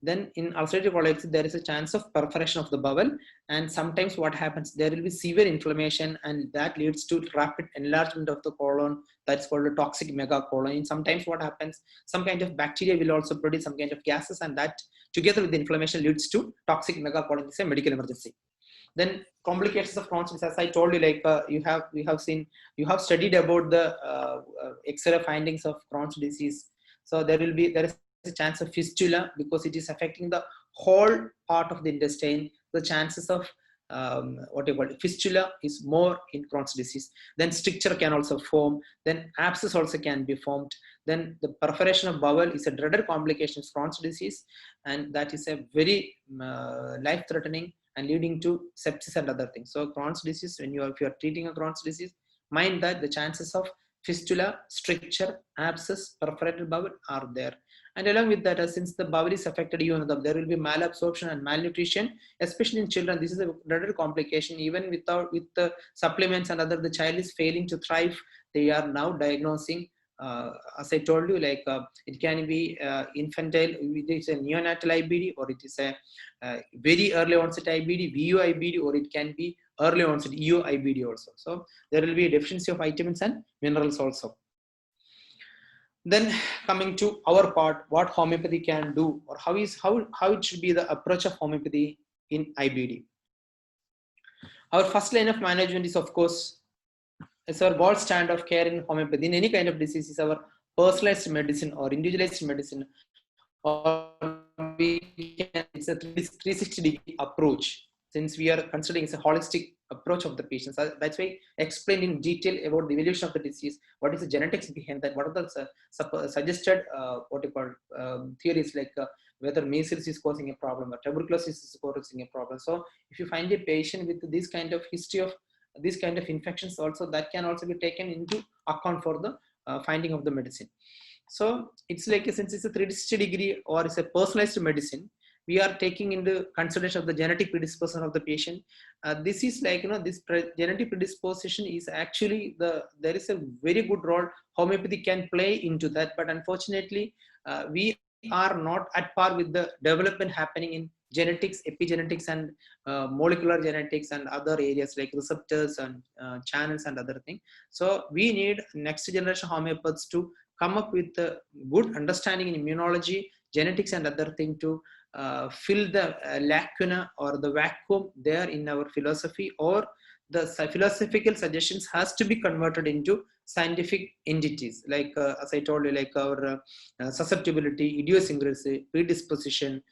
Then in ulcerative colitis, there is a chance of perforation of the bowel, and sometimes what happens, there will be severe inflammation, and that leads to rapid enlargement of the colon. That's called a toxic megacolon. And sometimes what happens, some kind of bacteria will also produce some kind of gases, and that together with the inflammation leads to toxic megacolon. It's a medical emergency. Then complications of Crohn's disease, as I told you, like you have studied about the X-ray findings of Crohn's disease. So there is a chance of fistula because it is affecting the whole part of the intestine. The chances of what you call fistula is more in Crohn's disease. Then stricture can also form. Then abscess also can be formed. Then the perforation of bowel is a dreaded complication of Crohn's disease, and that is a very life-threatening and leading to sepsis and other things. So Crohn's disease, if you are treating a Crohn's disease, mind that the chances of fistula, stricture, abscess, perforated bowel are there. And along with that, since the bowel is affected, there will be malabsorption and malnutrition, especially in children. This is another complication. Even with the supplements and other, the child is failing to thrive. They are now diagnosing, as I told you, like it can be infantile, it is a neonatal IBD, or it is a very early onset IBD, VU IBD, or it can be early onset EU IBD also. So there will be a deficiency of vitamins and minerals also. Then coming to our part, what homeopathy can do, or how it should be the approach of homeopathy in IBD. Our first line of management is, of course, it's our gold standard of care in homeopathy. In any kind of disease, is our personalized medicine or individualized medicine, or it's a 360-degree approach. Since we are considering it's a holistic approach of the patients, that's why I explained in detail about the evolution of the disease, what is the genetics behind that, what are the suggested theories, like whether measles is causing a problem or tuberculosis is causing a problem. So if you find a patient with this kind of history of these kind of infections also, that can also be taken into account for the finding of the medicine. So it's like, since it's a 360-degree or it's a personalized medicine, we are taking into consideration of the genetic predisposition of the patient. This is like, this genetic predisposition is actually there is a very good role homeopathy can play into that. But unfortunately, we are not at par with the development happening in genetics, epigenetics, and molecular genetics, and other areas like receptors and channels and other things. So we need next generation homeopaths to come up with a good understanding in immunology, genetics, and other things to fill the lacuna or the vacuum there in our philosophy, or the philosophical suggestions has to be converted into scientific entities, like as I told you, like our susceptibility, idiosyncrasy, predisposition,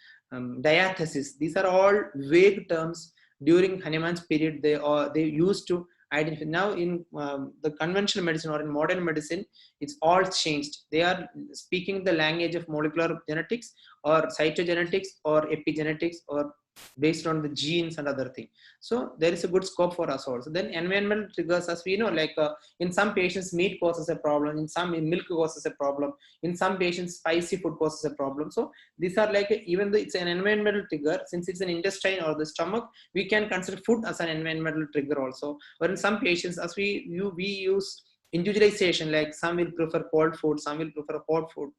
diathesis. These are all vague terms during Hahnemann's period. They used to identify. Now in the conventional medicine or in modern medicine, it's all changed. They are speaking the language of molecular genetics or cytogenetics or epigenetics, or based on the genes and other things. So there is a good scope for us also. Then environmental triggers, as we know, like in some patients meat causes a problem, in some milk causes a problem, in some patients spicy food causes a problem. So these are like, even though it's an environmental trigger, since it's an intestine or the stomach, we can consider food as an environmental trigger also. Or in some patients, as we use individualization, like some will prefer cold food, some will prefer hot food.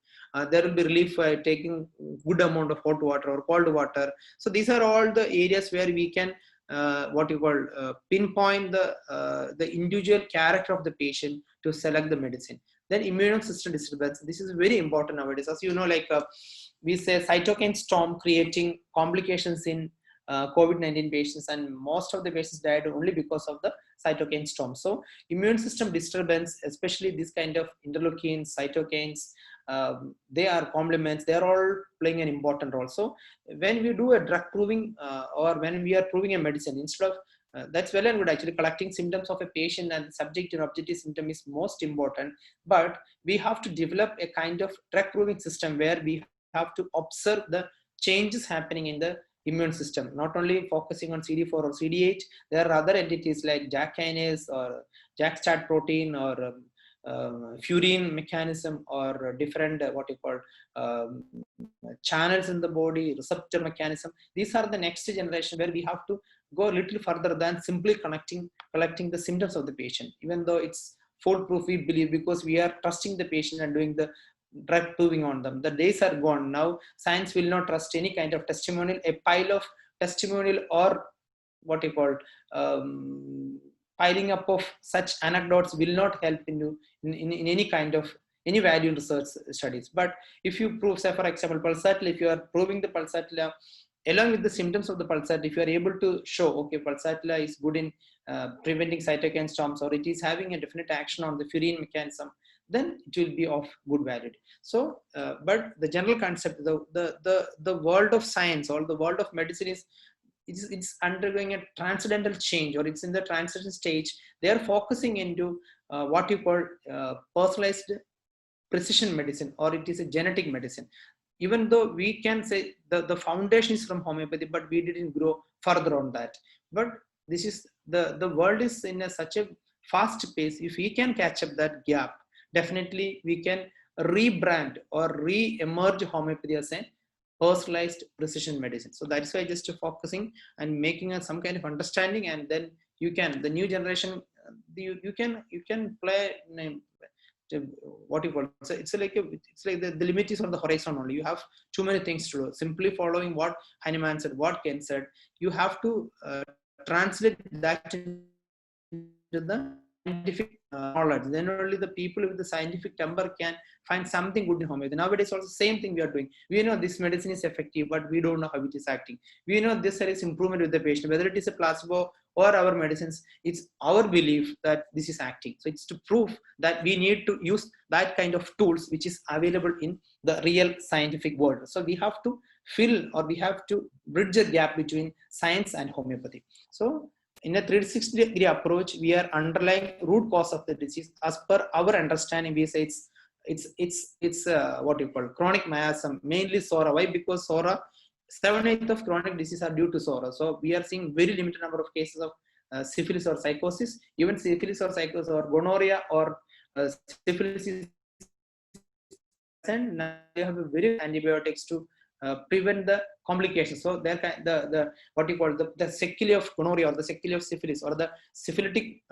There will be relief by taking good amount of hot water or cold water. So these are all the areas where we can pinpoint the individual character of the patient to select the medicine. Then immune system disturbance. This is very important nowadays. As you know, like we say cytokine storm creating complications in COVID-19 patients, and most of the patients died only because of the cytokine storm. So immune system disturbance, especially this kind of interleukins, cytokines, they are complements, they are all playing an important role. So when we do a drug proving or when we are proving a medicine, instead of that's well and good, actually collecting symptoms of a patient, and the subjective and objective symptom is most important, but we have to develop a kind of drug proving system where we have to observe the changes happening in the immune system, not only focusing on CD4 or CD8. There are other entities like JAK kinase or JAK-STAT protein, or furin mechanism, or different channels in the body, receptor mechanism. These are the next generation where we have to go a little further than simply collecting the symptoms of the patient, even though it's foolproof, we believe, because we are trusting the patient and doing the drug proving on them. The days are gone. Now science will not trust any kind of testimonial. A pile of testimonial or piling up of such anecdotes will not help in any kind of any value in research studies. But if you prove, say for example, pulsatile, if you are proving the pulsatile along with the symptoms of the pulsatile, if you are able to show, okay, pulsatile is good in preventing cytokine storms, or it is having a definite action on the furin mechanism, then it will be of good value. So, but the general concept, the world of science or the world of medicine it's undergoing a transcendental change, or it's in the transition stage. They are focusing into what you call personalized precision medicine, or it is a genetic medicine. Even though we can say the foundation is from homeopathy, but we didn't grow further on that. But this is the world is in such a fast pace. If we can catch up that gap, definitely we can rebrand or re-emerge homeopathy as a personalized precision medicine. So that's why just focusing and making some kind of understanding, and then the new generation, you can play what you call it. So it's like the limit is on the horizon only. You have too many things to do. Simply following what Hanuman said, what Ken said, you have to translate that into the scientific knowledge. Then only the people with the scientific temper can find something good in homeopathy. Nowadays also same thing we are doing. We know this medicine is effective, but we don't know how it is acting. We know this is improvement with the patient, whether it is a placebo or our medicines. It's our belief that this is acting. So it's to prove that we need to use that kind of tools which is available in the real scientific world. So we have to fill, or we have to bridge a gap between science and homeopathy. So in a 360-degree approach, we are underlying root cause of the disease. As per our understanding, we say it's what you call chronic miasm, mainly SORA. Why? Because SORA, 7/8 of chronic disease are due to SORA. So we are seeing very limited number of cases of syphilis or psychosis. Even syphilis or psychosis or gonorrhea or syphilis is, and now they have a very antibiotics to prevent the complications. So the what you call the sequelae of gonorrhea or the sequelae of syphilis or the syphilitic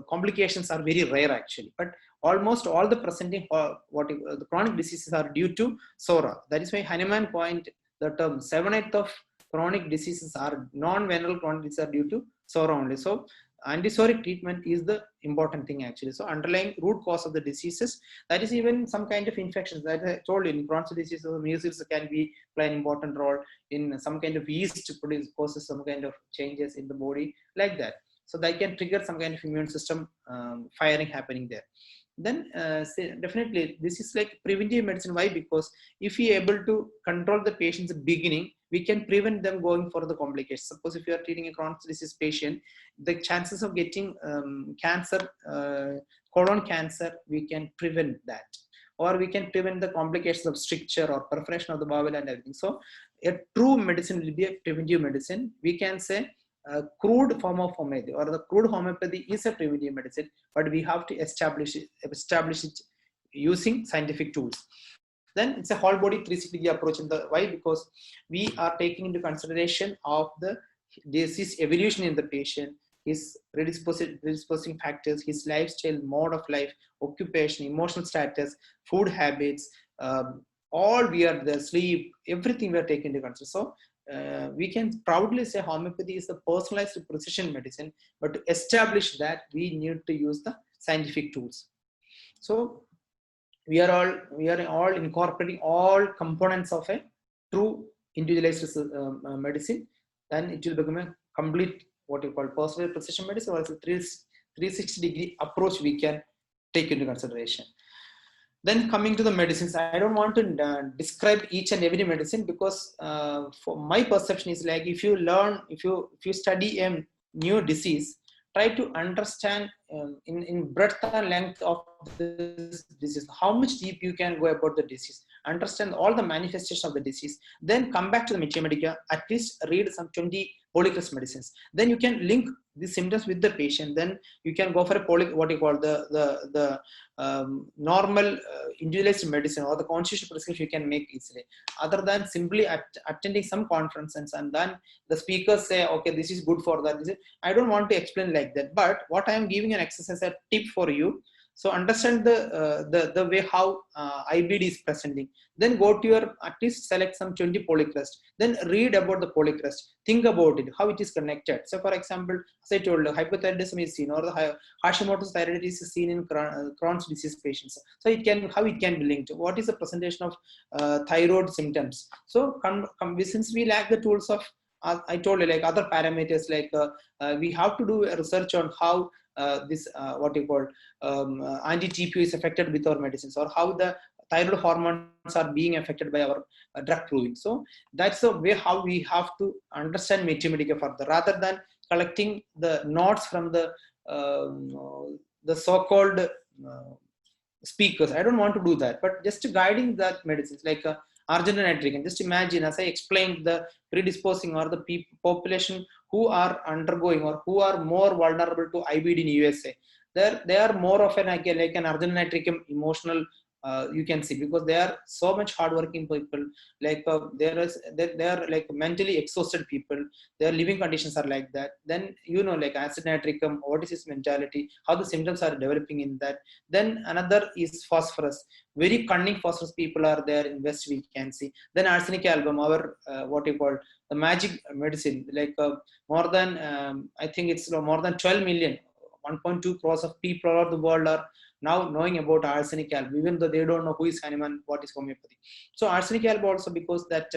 complications are very rare actually. But almost all the presenting the chronic diseases are due to SORA. That is why Hahnemann coined the term 7/8 of chronic diseases are non-venereal chronic diseases are due to SORA only. So antisoric treatment is the important thing actually. So underlying root cause of the diseases, that is even some kind of infections that I told you in Crohn's disease or measles can play an important role in some kind of yeast causes some kind of changes in the body like that. So that can trigger some kind of immune system firing happening there. Then definitely this is like preventive medicine. Why? Because if we are able to control the patient's beginning, we can prevent them going for the complications. Suppose if you are treating a Crohn's disease patient, the chances of getting cancer, colon cancer, we can prevent that, or we can prevent the complications of stricture or perforation of the bowel and everything. So a true medicine will be a preventive medicine. We can say a crude form of homeopathy, or the crude homeopathy is a preventive medicine, but we have to establish it using scientific tools. Then it's a whole body 360-degree approach. Why? Because we are taking into consideration of the disease evolution in the patient, his predisposing factors, his lifestyle, mode of life, occupation, emotional status, food habits, all we are the sleep, everything we are taking into consideration. So we can proudly say homeopathy is a personalized precision medicine, but to establish that we need to use the scientific tools. So we are all incorporating all components of a true individualized medicine. Then it will become a complete what you call personal precision medicine, or it's a 360-degree approach we can take into consideration. Then coming to the medicines, I don't want to describe each and every medicine, because for my perception is like, if you study a new disease, try to understand in breadth and length of this disease, how much deep you can go about the disease, understand all the manifestations of the disease, then come back to the Metia Medica, at least read some 20 polycrest medicines. Then you can link the symptoms with the patient. Then you can go for a what you call the normal individualized medicine, or the conscious prescription you can make easily, other than simply attending some conferences and then the speakers say, okay, this is good for that. I don't want to explain like that, but what I am giving an exercise, a tip for you. So understand the way how IBD is presenting. Then go to your, at least select some 20 polycrest. Then read about the polycrest. Think about it, how it is connected. So for example, as I told you, hypothyroidism is seen, or the Hashimoto's thyroiditis is seen in Crohn's disease patients. So how it can be linked. What is the presentation of thyroid symptoms? So since we lack the tools of, I told you, like other parameters, like we have to do a research on how this what you call anti-TPO is affected with our medicines, or how the thyroid hormones are being affected by our drug proving. So that's the way how we have to understand Metia Medica further, rather than collecting the notes from the so-called speakers. I don't want to do that, but just guiding that medicines like argininitric. And just imagine, as I explained, the predisposing or the population who are undergoing or who are more vulnerable to IBD in USA. they are more of an like an argonitricum emotional. You can see, because they are so much hardworking people. Like they are like mentally exhausted people. Their living conditions are like that. Then like acid nitricum, what is his mentality, how the symptoms are developing in that. Then another is phosphorus. Very cunning phosphorus people are there in West, we can see. Then arsenic album, our what you call the magic medicine, like more than I think it's more than 12 million, 1.2 crores of people all over the world are now knowing about arsenic album, even though they don't know who is Hahnemann, what is homeopathy. So arsenic album also, because that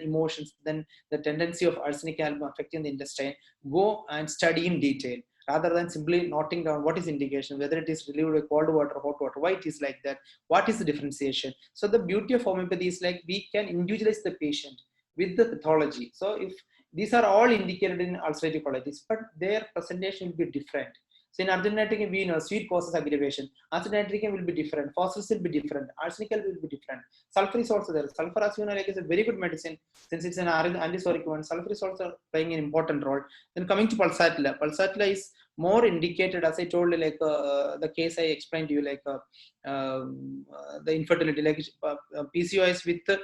emotions, then the tendency of arsenic album affecting the intestine, go and study in detail rather than simply noting down what is indication, whether it is relieved with cold water, hot water, why it is like that, what is the differentiation. So the beauty of homeopathy is like we can individualize the patient with the pathology. So if these are all indicated in ulcerative colitis, but their presentation will be different. So in argonitricum, we know sweet causes aggravation. Acid nitricum will be different. Phosphorus will be different. Arsenic will be different. Sulfur is also there. Sulfur, as you know, like, is a very good medicine since it's an antisoric one. Sulfur is also playing an important role. Then coming to pulsatilla. Pulsatilla is more indicated, as I told you, like the case I explained to you, like the infertility, like PCOS with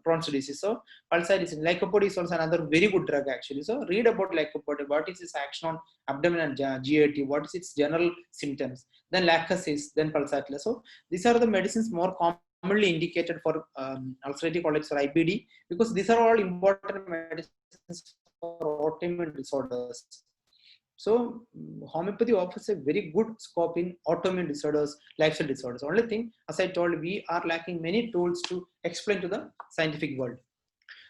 Crohn's disease. So pulsatilla, lycopod is also another very good drug actually. So read about lycopod. What is its action on abdomen and GAT? What is its general symptoms? Then lacusis, then pulsatilla. So these are the medicines more commonly indicated for ulcerative colitis or IBD, because these are all important medicines for autoimmune disorders. So homeopathy offers a very good scope in autoimmune disorders, lifestyle disorders. Only thing, as I told, we are lacking many tools to explain to the scientific world.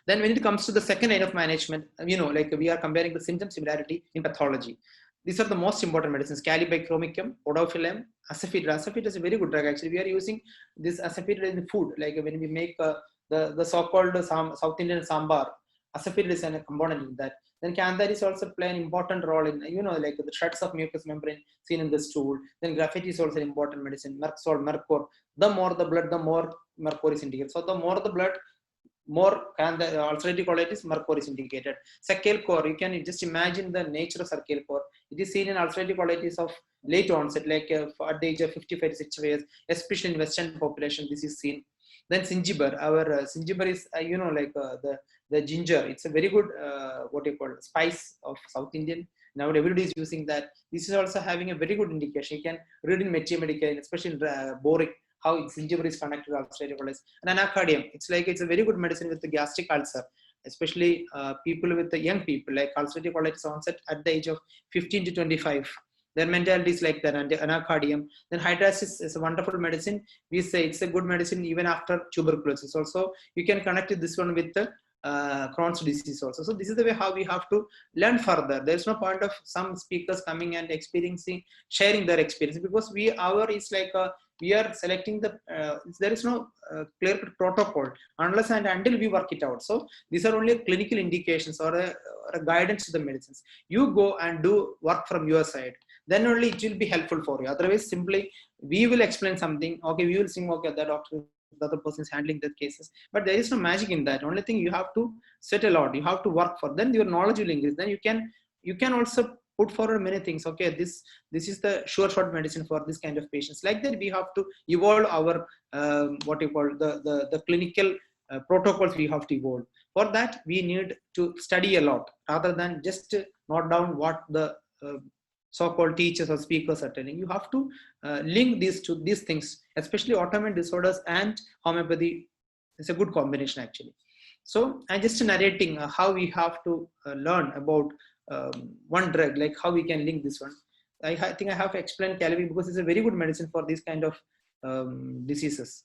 Then when it comes to the second line of management, like we are comparing the symptom similarity in pathology. These are the most important medicines: Calibachromicum, Podophyllum, Asafoetida. Asafoetida is a very good drug actually. We are using this Asafoetida in food, like when we make the so-called South Indian sambar. Asafoetida is a component in that. Then Cantharis also play an important role in, like the shreds of mucous membrane seen in the stool. Then graphite is also an important medicine. Mercosol, Mercor. The more the blood, the more Mercor is indicated. So the more the blood, more ulcerative colitis, Mercor is indicated. Saccale core, you can just imagine the nature of saccale core. It is seen in ulcerative colitis of late onset, like at the age of 55 to 60 years, especially in Western population, this is seen. Then Singiber, our Singiber is, like the ginger. It's a very good, spice of South Indian. Now everybody is using that. This is also having a very good indication. You can read in Metia Medica, especially in Boric, how Singiber is connected to ulcerative colitis. And anacardium, it's a very good medicine with the gastric ulcer, especially people with the young people, like ulcerative colitis onset at the age of 15 to 25. Their mentality is like that. And anacardium. Then hydrasis is a wonderful medicine. We say it's a good medicine even after tuberculosis. Also, you can connect this one with the Crohn's disease also. So this is the way how we have to learn further. There is no point of some speakers coming and sharing their experience, because we are selecting there is no clear protocol unless and until we work it out. So these are only clinical indications or a guidance to the medicines. You go and do work from your side, then only it will be helpful for you. Otherwise, simply we will explain something. Okay, we will think, okay, the doctor, the other person is handling the cases, but there is no magic in that. Only thing, you have to set a lot, you have to work for, then your knowledge will increase. Then you can also put forward many things. Okay, this is the short medicine for this kind of patients. Like that, we have to evolve our the clinical protocols. We have to evolve. For that, we need to study a lot rather than just note down what the so-called teachers or speakers are telling. You have to link these things, especially autoimmune disorders and homeopathy. It's a good combination actually. So I'm just narrating how we have to learn about one drug, like how we can link this one. I think I have to explain Calibi because it's a very good medicine for these kind of diseases.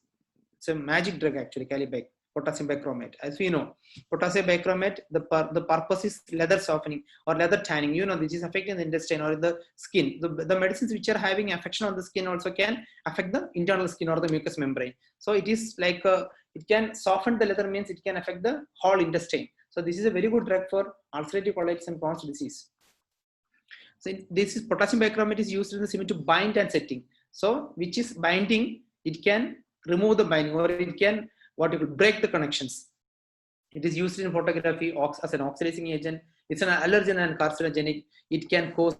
It's a magic drug actually, Calibec, potassium bichromate. As we know, potassium bichromate, the purpose is leather softening or leather tanning, which is affecting the intestine or the skin. The medicines which are having affection on the skin also can affect the internal skin or the mucous membrane. So it is like it can soften the leather, means it can affect the whole intestine. So this is a very good drug for ulcerative colitis and Crohn's disease. So this is potassium bichromate is used in the cement to bind and setting. So which is binding, it can remove the binding or it can break the connections. It is used in photography as an oxidizing agent. It's an allergen and carcinogenic. It can cause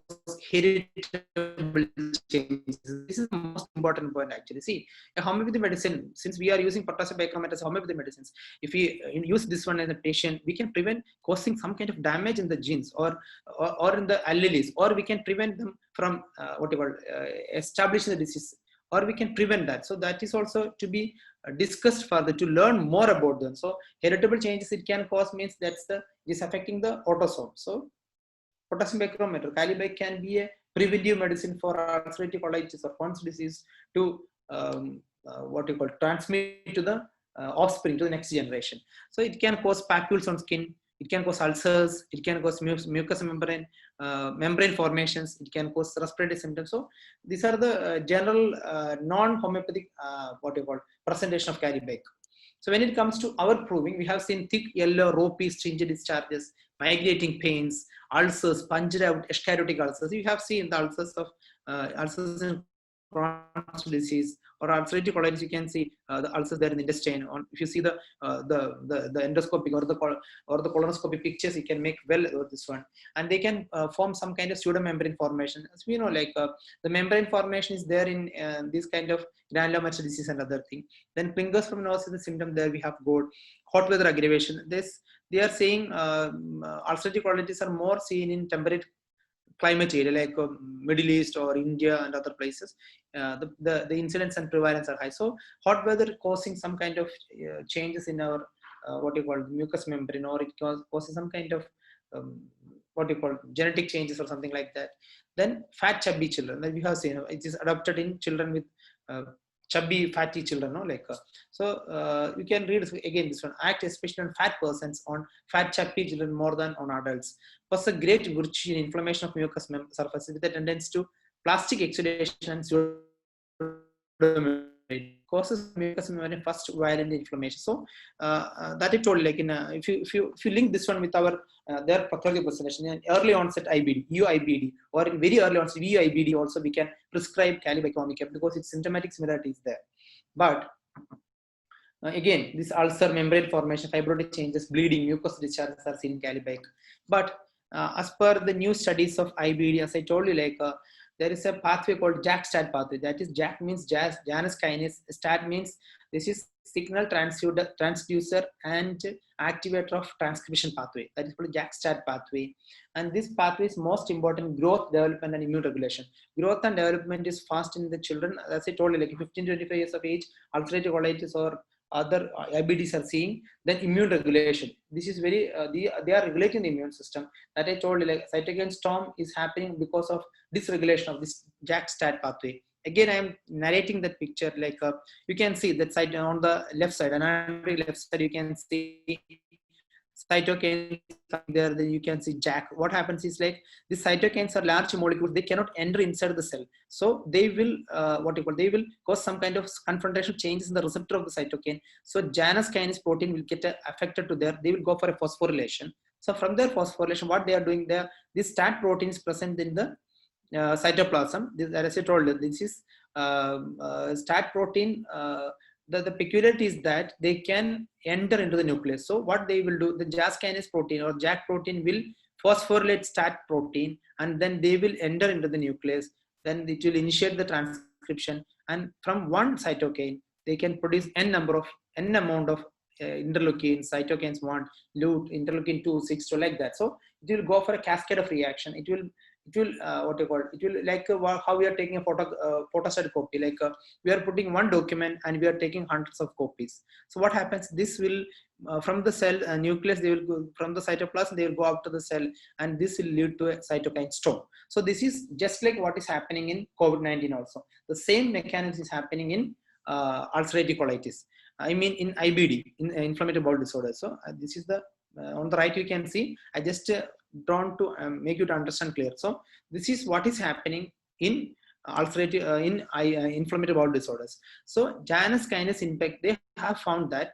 heritable changes. This is the most important point actually. See, a homeopathy medicine, since we are using potassium bicarbonate as homeopathy medicines, if we use this one in a patient, we can prevent causing some kind of damage in the genes or in the alleles, or we can prevent them from establishing the disease, or we can prevent that. So that is also to be discussed further to learn more about them. So heritable changes it can cause means is affecting the autosome. So potassium bicarbonate, Calibec can be a preventive medicine for ulcerative colitis or Crohn's disease to transmit to the offspring, to the next generation. So it can cause papules on skin, it can cause ulcers, it can cause mucous membrane formations, it can cause respiratory symptoms. So these are the general non-homeopathic presentation of Calibec. So when it comes to our proving, we have seen thick yellow ropey stringent discharges, migrating pains, ulcers, punctured out escharotic ulcers. You have seen the ulcers of ulcers in Crohn's disease or ulcerative colitis. You can see the ulcers there in the intestine. If you see the endoscopic or the colonoscopy pictures, you can make well this one, and they can form some kind of pseudomembrane formation. As we know, the membrane formation is there in this kind of granulomatous disease and other thing. Then fingers from nose is the symptom. There we have got hot weather aggravation. They are saying ulcerative colitis are more seen in temperate climate area like Middle East or India and other places. The incidence and prevalence are high. So hot weather causing some kind of changes in our mucous membrane, or it causes some kind of genetic changes or something like that. Then fat chubby children, that we have seen, it is adopted in children with chubby fatty children, you can read again this one. Act especially on fat persons, on fat chubby children more than on adults. Plus a great virtue in inflammation of mucous surfaces with a tendency to plastic exudation and causes mucous membrane first violent inflammation. So that I told, if you link this one with our their pathology presentation in early onset IBD, UIBD, or in very early onset VIBD, also we can prescribe Calibec because its symptomatic similarity is there. But again, this ulcer, membrane formation, fibrotic changes, bleeding, mucous discharges are seen in Calibec. But as per the new studies of IBD, as I told you, there is a pathway called JAK-STAT pathway. That is, JAK means Janus kinase, STAT means this is signal transducer and activator of transcription pathway. That is called JAK-STAT pathway. And this pathway is most important: growth, development, and immune regulation. Growth and development is fast in the children. As I told you, 15 to 25 years of age, ulcerative colitis or other IBDs are seeing. Then immune regulation. This is very, they are regulating the immune system. That I told you, cytokine storm is happening because of dysregulation of this JAK-STAT pathway. Again, I am narrating that picture. You can see that side on the left side, and on the left side, you can see cytokines there. Then you can see JAK. What happens is these cytokines are large molecules. They cannot enter inside the cell, so they will they will cause some kind of confrontation changes in the receptor of the cytokine. So Janus kinase protein will get affected to there. They will go for a phosphorylation. So from their phosphorylation, what they are doing there, this STAT protein is present in the cytoplasm. As I told you, this is STAT protein. The peculiarity is that they can enter into the nucleus. So what they will do, the JAK kinase protein or JAK protein will phosphorylate STAT protein, and then they will enter into the nucleus. Then it will initiate the transcription, and from one cytokine they can produce n amount of interleukins, cytokines 1, interleukin 2, 6, so like that. So it will go for a cascade of reaction. It will how we are taking a photostat copy. We are putting one document and we are taking hundreds of copies. So what happens? This will from the cell nucleus, they will go from the cytoplasm, they will go out to the cell, and this will lead to a cytokine storm. So this is just like what is happening in COVID-19 also. The same mechanism is happening in ulcerative colitis. I mean in IBD, in inflammatory bowel disorder. So this is the on the right you can see. I just drawn to make you to understand clear. So this is what is happening in ulcerative inflammatory bowel disorders. So Janus kinase impact, they have found that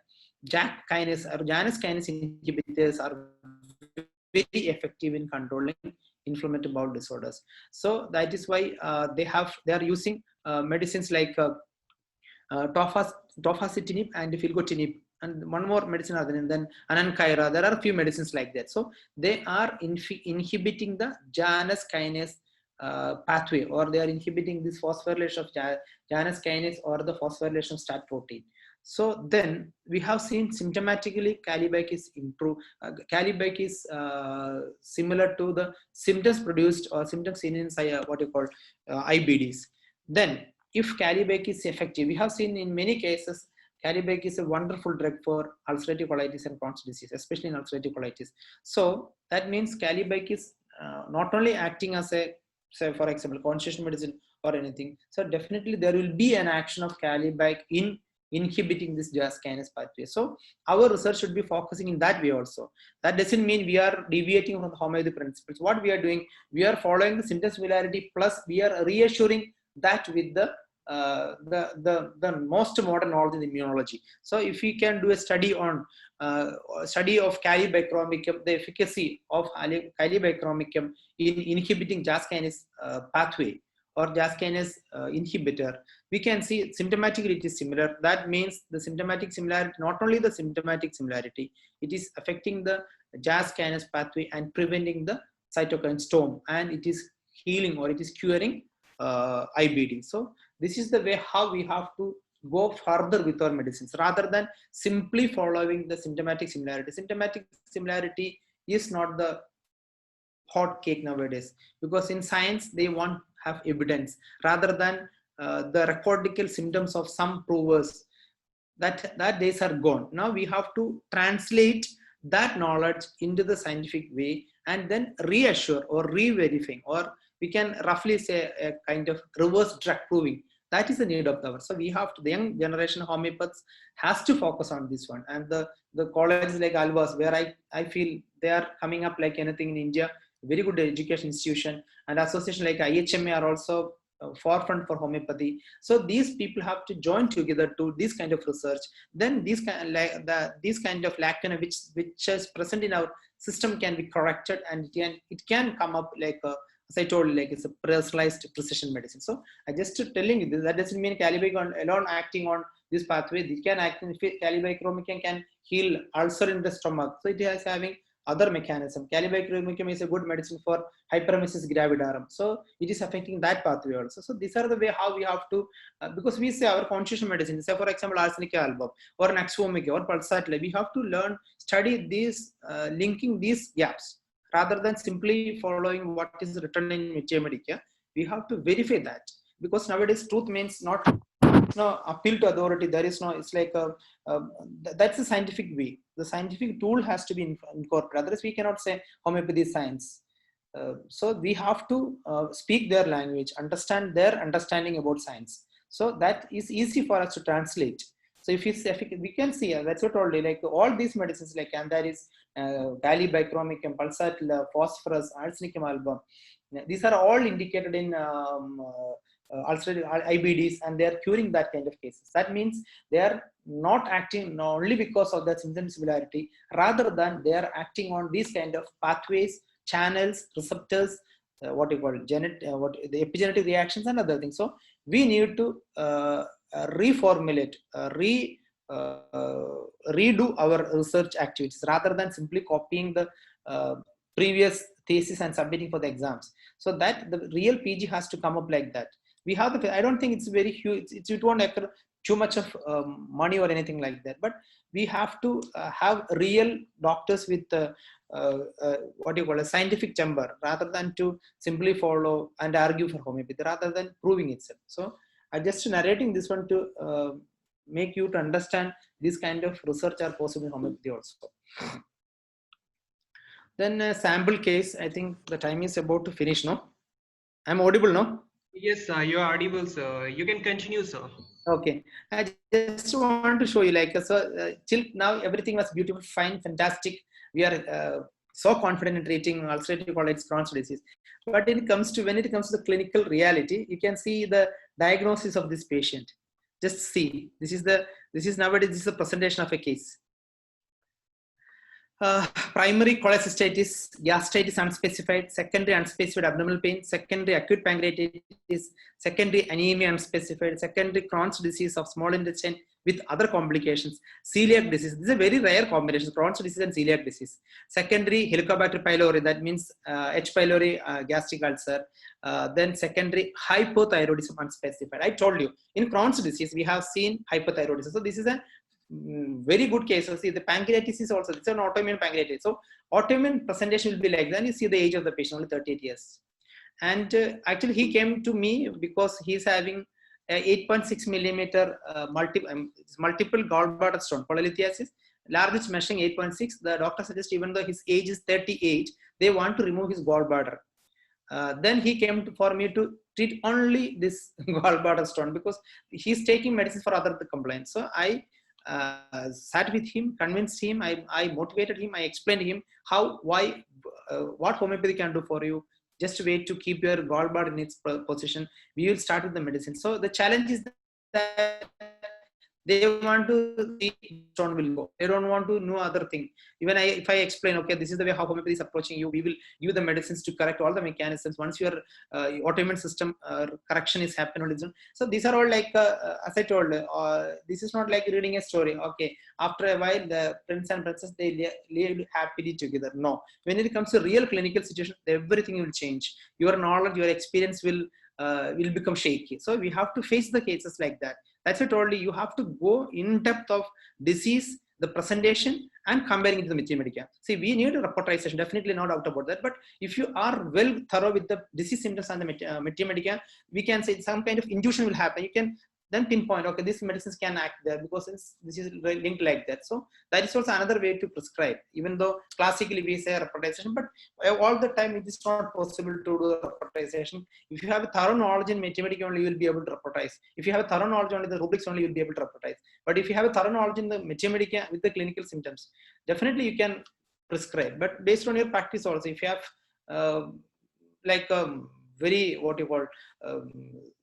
JAK kinase or Janus kinase inhibitors are very effective in controlling inflammatory bowel disorders. So that is why they are using medicines like tofacitinib and filgotinib and one more medicine other than then Anankaira. There are a few medicines like that. So they are inhibiting the Janus kinase pathway, or they are inhibiting this phosphorylation of Janus kinase or the phosphorylation of STAT protein. So then we have seen symptomatically Calibec is improved. Calibec is similar to the symptoms produced or symptoms seen in what you call IBDs. Then if Calibec is effective, we have seen in many cases Calibec is a wonderful drug for ulcerative colitis and Crohn's disease, especially in ulcerative colitis. So that means Calibec is not only acting as a, say for example, constitutional medicine or anything. So definitely there will be an action of Calibec in inhibiting this JAS kinase pathway. So our research should be focusing in that way also. That doesn't mean we are deviating from the homeopathy principles. What we are doing, we are following the symptom similarity, plus we are reassuring that with the most modern knowledge in immunology. So if we can do a study on study of Calibachromicum, the efficacy of Calibachromicum in inhibiting JAS kinase pathway or JAS kinase inhibitor, we can see symptomatically it is similar. That means the symptomatic similarity, not only the symptomatic similarity, it is affecting the JAS kinase pathway and preventing the cytokine storm, and it is healing or it is curing IBD. So this is the way how we have to go further with our medicines rather than simply following the symptomatic similarity. Symptomatic similarity is not the hot cake nowadays, because in science they want have evidence rather than the recordical symptoms of some provers. That days are gone. Now we have to translate that knowledge into the scientific way and then reassure or re-verify, or we can roughly say a kind of reverse drug proving. That is the need of the hour. So we have to, the young generation of homeopaths has to focus on this one. And the colleges like Alva's, where I feel they are coming up like anything in India, very good education institution, and association like IHMA are also forefront for homeopathy. So these people have to join together to this kind of research. Then this kind of lacuna which is present in our system can be corrected, and it can come up like as I told you, like it's a personalized precision medicine. So I just telling you this, that doesn't mean Calibec alone acting on this pathway. It can act in Calibachromicum can heal ulcer in the stomach. So it is having other mechanism. Calibachromicum is a good medicine for hyperemesis gravidarum. So it is affecting that pathway also. So these are the way how we have to, because we say our constitutional medicine, say for example, Arsenica album or Naxomica or Pulsatilla, we have to learn, study these, linking these gaps rather than simply following what is written in Mycobacterium. We have to verify that, because nowadays truth means not no appeal to authority. There is no, it's like that's the scientific way. The scientific tool has to be incorporated. Otherwise we cannot say homeopathy science. So we have to speak their language, understand their understanding about science. So that is easy for us to translate. So if we can see, that's what I told you, like all these medicines like Candaris, Calibachromicum, Pulsatilla, Phosphorus, Arsenicum album, these are all indicated in ulcerative IBDs, and they are curing that kind of cases. That means they are not acting not only because of the symptom similarity, rather than they are acting on these kind of pathways, channels, receptors, what you call the epigenetic reactions and other things. So we need to reformulate, redo our research activities rather than simply copying the previous thesis and submitting for the exams. So that the real PG has to come up like that. We have the, I don't think it's very huge, it won't occur too much of money or anything like that, but we have to have real doctors with what you call a scientific chamber, rather than to simply follow and argue for homeopathy rather than proving itself. So I just narrating this one to make you to understand this kind of research are possible in homeopathy also. Then a sample case, I think the time is about to finish, no? I'm audible, no? Yes, you are audible, sir. You can continue, sir. Okay, I just want to show you, like, so till now everything was beautiful, fine, fantastic. We are so confident in treating ulcerative colitis, Crohn's disease. But when it comes to the clinical reality, you can see the diagnosis of this patient. Just see, this is nowadays this is a presentation of a case. Primary cholecystitis, gastritis unspecified, secondary unspecified abdominal pain, secondary acute pancreatitis, secondary anemia unspecified, secondary Crohn's disease of small intestine with other complications. Celiac disease, this is a very rare combination, Crohn's disease and celiac disease. Secondary Helicobacter pylori, that means H. pylori gastric ulcer. Then secondary hypothyroidism unspecified. I told you, in Crohn's disease, we have seen hypothyroidism. So this is a very good case. So see, the pancreatitis is also, it's an autoimmune pancreatitis. So autoimmune presentation will be like that. You see the age of the patient, only 38 years. And actually he came to me because he's having 8.6 millimeter multiple gallbladder stone, polylithiasis, largest measuring 8.6. The doctor suggests even though his age is 38, they want to remove his gallbladder. Then he came for me to treat only this gallbladder stone because he's taking medicines for other complaints. So I sat with him, convinced him, I motivated him, I explained to him how, why, what homeopathy can do for you. Just wait to keep your gallbladder in its position. We will start with the medicine. So the challenge is that they want to see stone will go. They don't want to know other thing. Even if I explain, okay, this is the way how homeopathy is approaching you, we will give the medicines to correct all the mechanisms. Once your autoimmune system correction is happening. So these are all like, as I told, this is not like reading a story. Okay, after a while, the prince and princess, they live happily together. No, when it comes to real clinical situation, everything will change. Your knowledge, your experience will become shaky. So we have to face the cases like that. That's what I told you. You have to go in depth of disease, the presentation, and comparing it to the Mycobacterium. See, we need a reportization, definitely no doubt about that. But if you are well thorough with the disease symptoms and the Mycobacterium, we can say some kind of intuition will happen. You can then pinpoint, okay, these medicines can act there because this is linked like that. So that is also another way to prescribe, even though classically we say reportization, but all the time it is not possible to do reportization. If you have a thorough knowledge in Mycobacterium only, you will be able to reportize. If you have a thorough knowledge only the rubrics only, you will be able to reportize. But if you have a thorough knowledge in the Mycobacterium with the clinical symptoms, definitely you can prescribe. But based on your practice also, if you have very, what you call,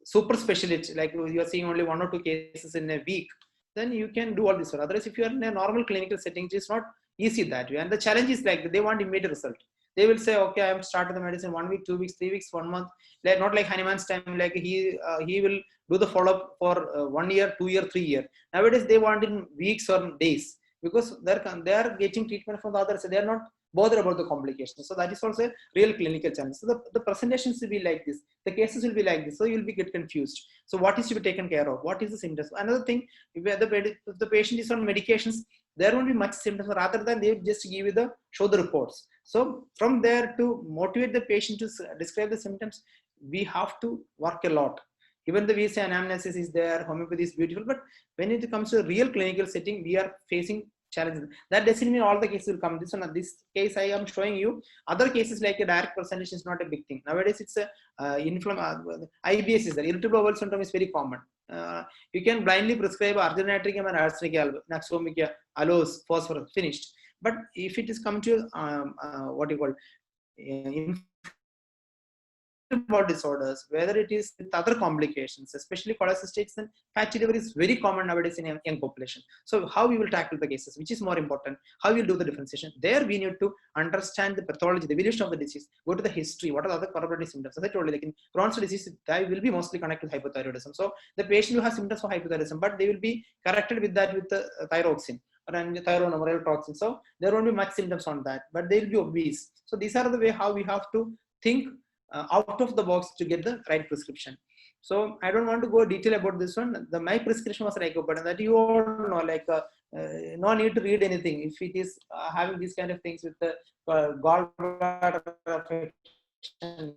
super specialist, like you are seeing only 1 or 2 cases in a week, then you can do all this. Otherwise, if you are in a normal clinical setting, it is not easy that way. And the challenge is like they want immediate result. They will say, okay, I have started the medicine 1 week, 2 weeks, 3 weeks, 1 month. Like, not like Hanuman's time, like he will do the follow-up for 1 year, 2 year, 3 year. Nowadays, they want in weeks or days because they are getting treatment from the others. So they are not bothered about the complications. So that is also a real clinical challenge. So the presentations will be like this. The cases will be like this. So you'll be get confused. So what is to be taken care of? What is the symptoms? Another thing, if the patient is on medications, there won't be much symptoms rather than they just give you show the reports. So from there to motivate the patient to describe the symptoms, we have to work a lot. Even the we say anamnesis is there, homeopathy is beautiful, but when it comes to a real clinical setting, we are facing challenges. That doesn't mean all the cases will come. This case I am showing you. Other cases like a direct presentation is not a big thing. Nowadays it's a IBS is there. Irritable bowel syndrome is very common. You can blindly prescribe argoniatricum and arsenic, naxomica, aloes, phosphorus, finished. But if it is come to what you call about disorders, whether it is with other complications, especially cholecystitis and fatty liver is very common nowadays in a young population. So how we will tackle the cases, which is more important, how we will do the differentiation. There we need to understand the pathology, the evolution of the disease, go to the history, what are the other corroborating symptoms. As I told you, like in Crohn's disease, they will be mostly connected with hypothyroidism. So the patient will have symptoms of hypothyroidism, but they will be corrected with that with the thyroxine and thyronormal toxin. So there won't be much symptoms on that, but they will be obese. So these are the way how we have to think out of the box to get the right prescription. So I don't want to go detail about this one. My prescription was lycopene, that you all know, like no need to read anything. If it is having these kind of things with the gallbladder affection,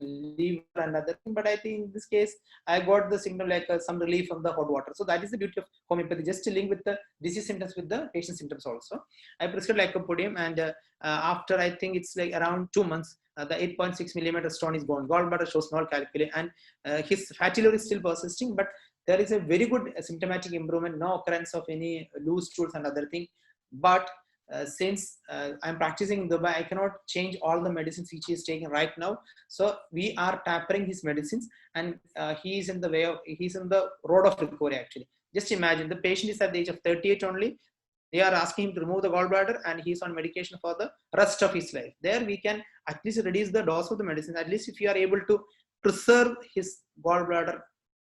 liver and other thing, but I think in this case I got the symptom like some relief from the hot water. So that is the beauty of homeopathy, just to link with the disease symptoms with the patient symptoms also. I prescribed lycopodium, and after I think it's like around 2 months, the 8.6 millimeter stone is gone. Gallbladder shows no calculi, and his fatty liver is still persisting, but there is a very good symptomatic improvement, no occurrence of any loose stools and other thing. But since I'm practicing in Dubai, I cannot change all the medicines which he is taking right now. So we are tapering his medicines, and he is in the road of recovery actually. Just imagine the patient is at the age of 38 only. They are asking him to remove the gallbladder, and he's on medication for the rest of his life. There we can at least reduce the dose of the medicine. At least if you are able to preserve his gallbladder,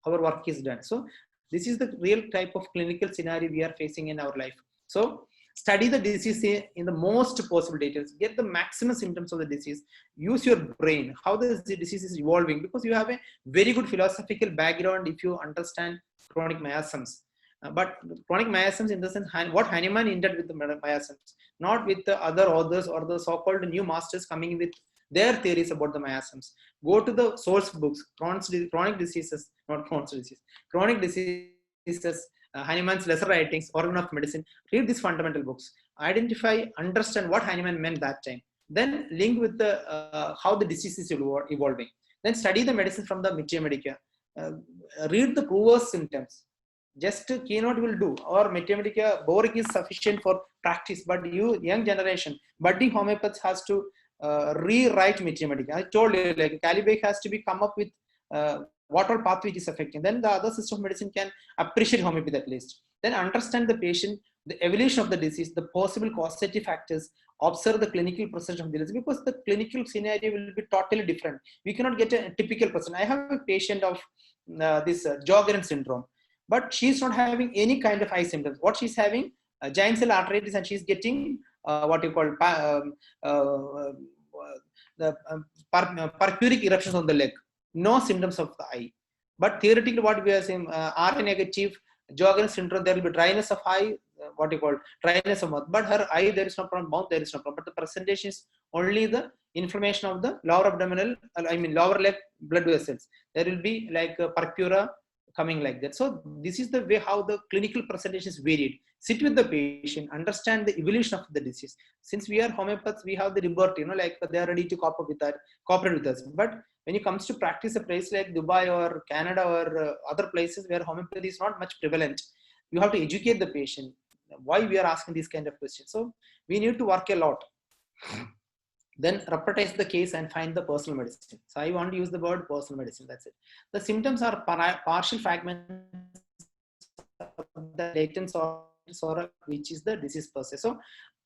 our work is done. So This is the real type of clinical scenario we are facing in our life. So study the disease in the most possible details, get the maximum symptoms of the disease, use your brain, how the disease is evolving, because you have a very good philosophical background if you understand chronic miasms. But chronic miasms in the sense, what Hahnemann ended with the miasms, not with the other authors or the so-called new masters coming with their theories about the miasms. Go to the source books, chronic diseases, not Crohn's disease, chronic diseases, Hahnemann's lesser writings, organ of medicine. Read these fundamental books. Identify, understand what Hahnemann meant that time. Then link with the how the disease is evolving. Then study the medicine from the Metia Medica. Read the prover's symptoms. Just keynote will do, or Metia Medica boring is sufficient for practice. But you, young generation, budding homeopaths has to rewrite Metia Medica. I told you, like Calibek has to be come up with what all pathway is affecting. Then the other system of medicine can appreciate homeopathy at least. Then understand the patient, the evolution of the disease, the possible causative factors, observe the clinical presentation of the disease, because the clinical scenario will be totally different. We cannot get a typical person. I have a patient of this Sjogren syndrome, but she's not having any kind of eye symptoms. What she's having, giant cell arteritis, and she's getting what you call purpuric eruptions on the leg. No symptoms of the eye. But theoretically, what we are saying, RA negative, Sjogren syndrome, there will be dryness of eye, what you call dryness of mouth. But her eye, there is no problem, mouth, there is no problem. But the presentation is only the inflammation of the lower abdominal, lower leg blood vessels. There will be like purpura coming like that. So this is the way how the clinical presentation is varied. Sit with the patient, understand the evolution of the disease. Since we are homeopaths, we have the liberty, like they are ready to cooperate with us. But when it comes to practice a place like Dubai or Canada or other places where homeopathy is not much prevalent, you have to educate the patient why we are asking these kind of questions. So we need to work a lot. Then repartize the case and find the personal medicine. So I want to use the word personal medicine. That's it. The symptoms are partial fragments of the latent sora, which is the disease per se. So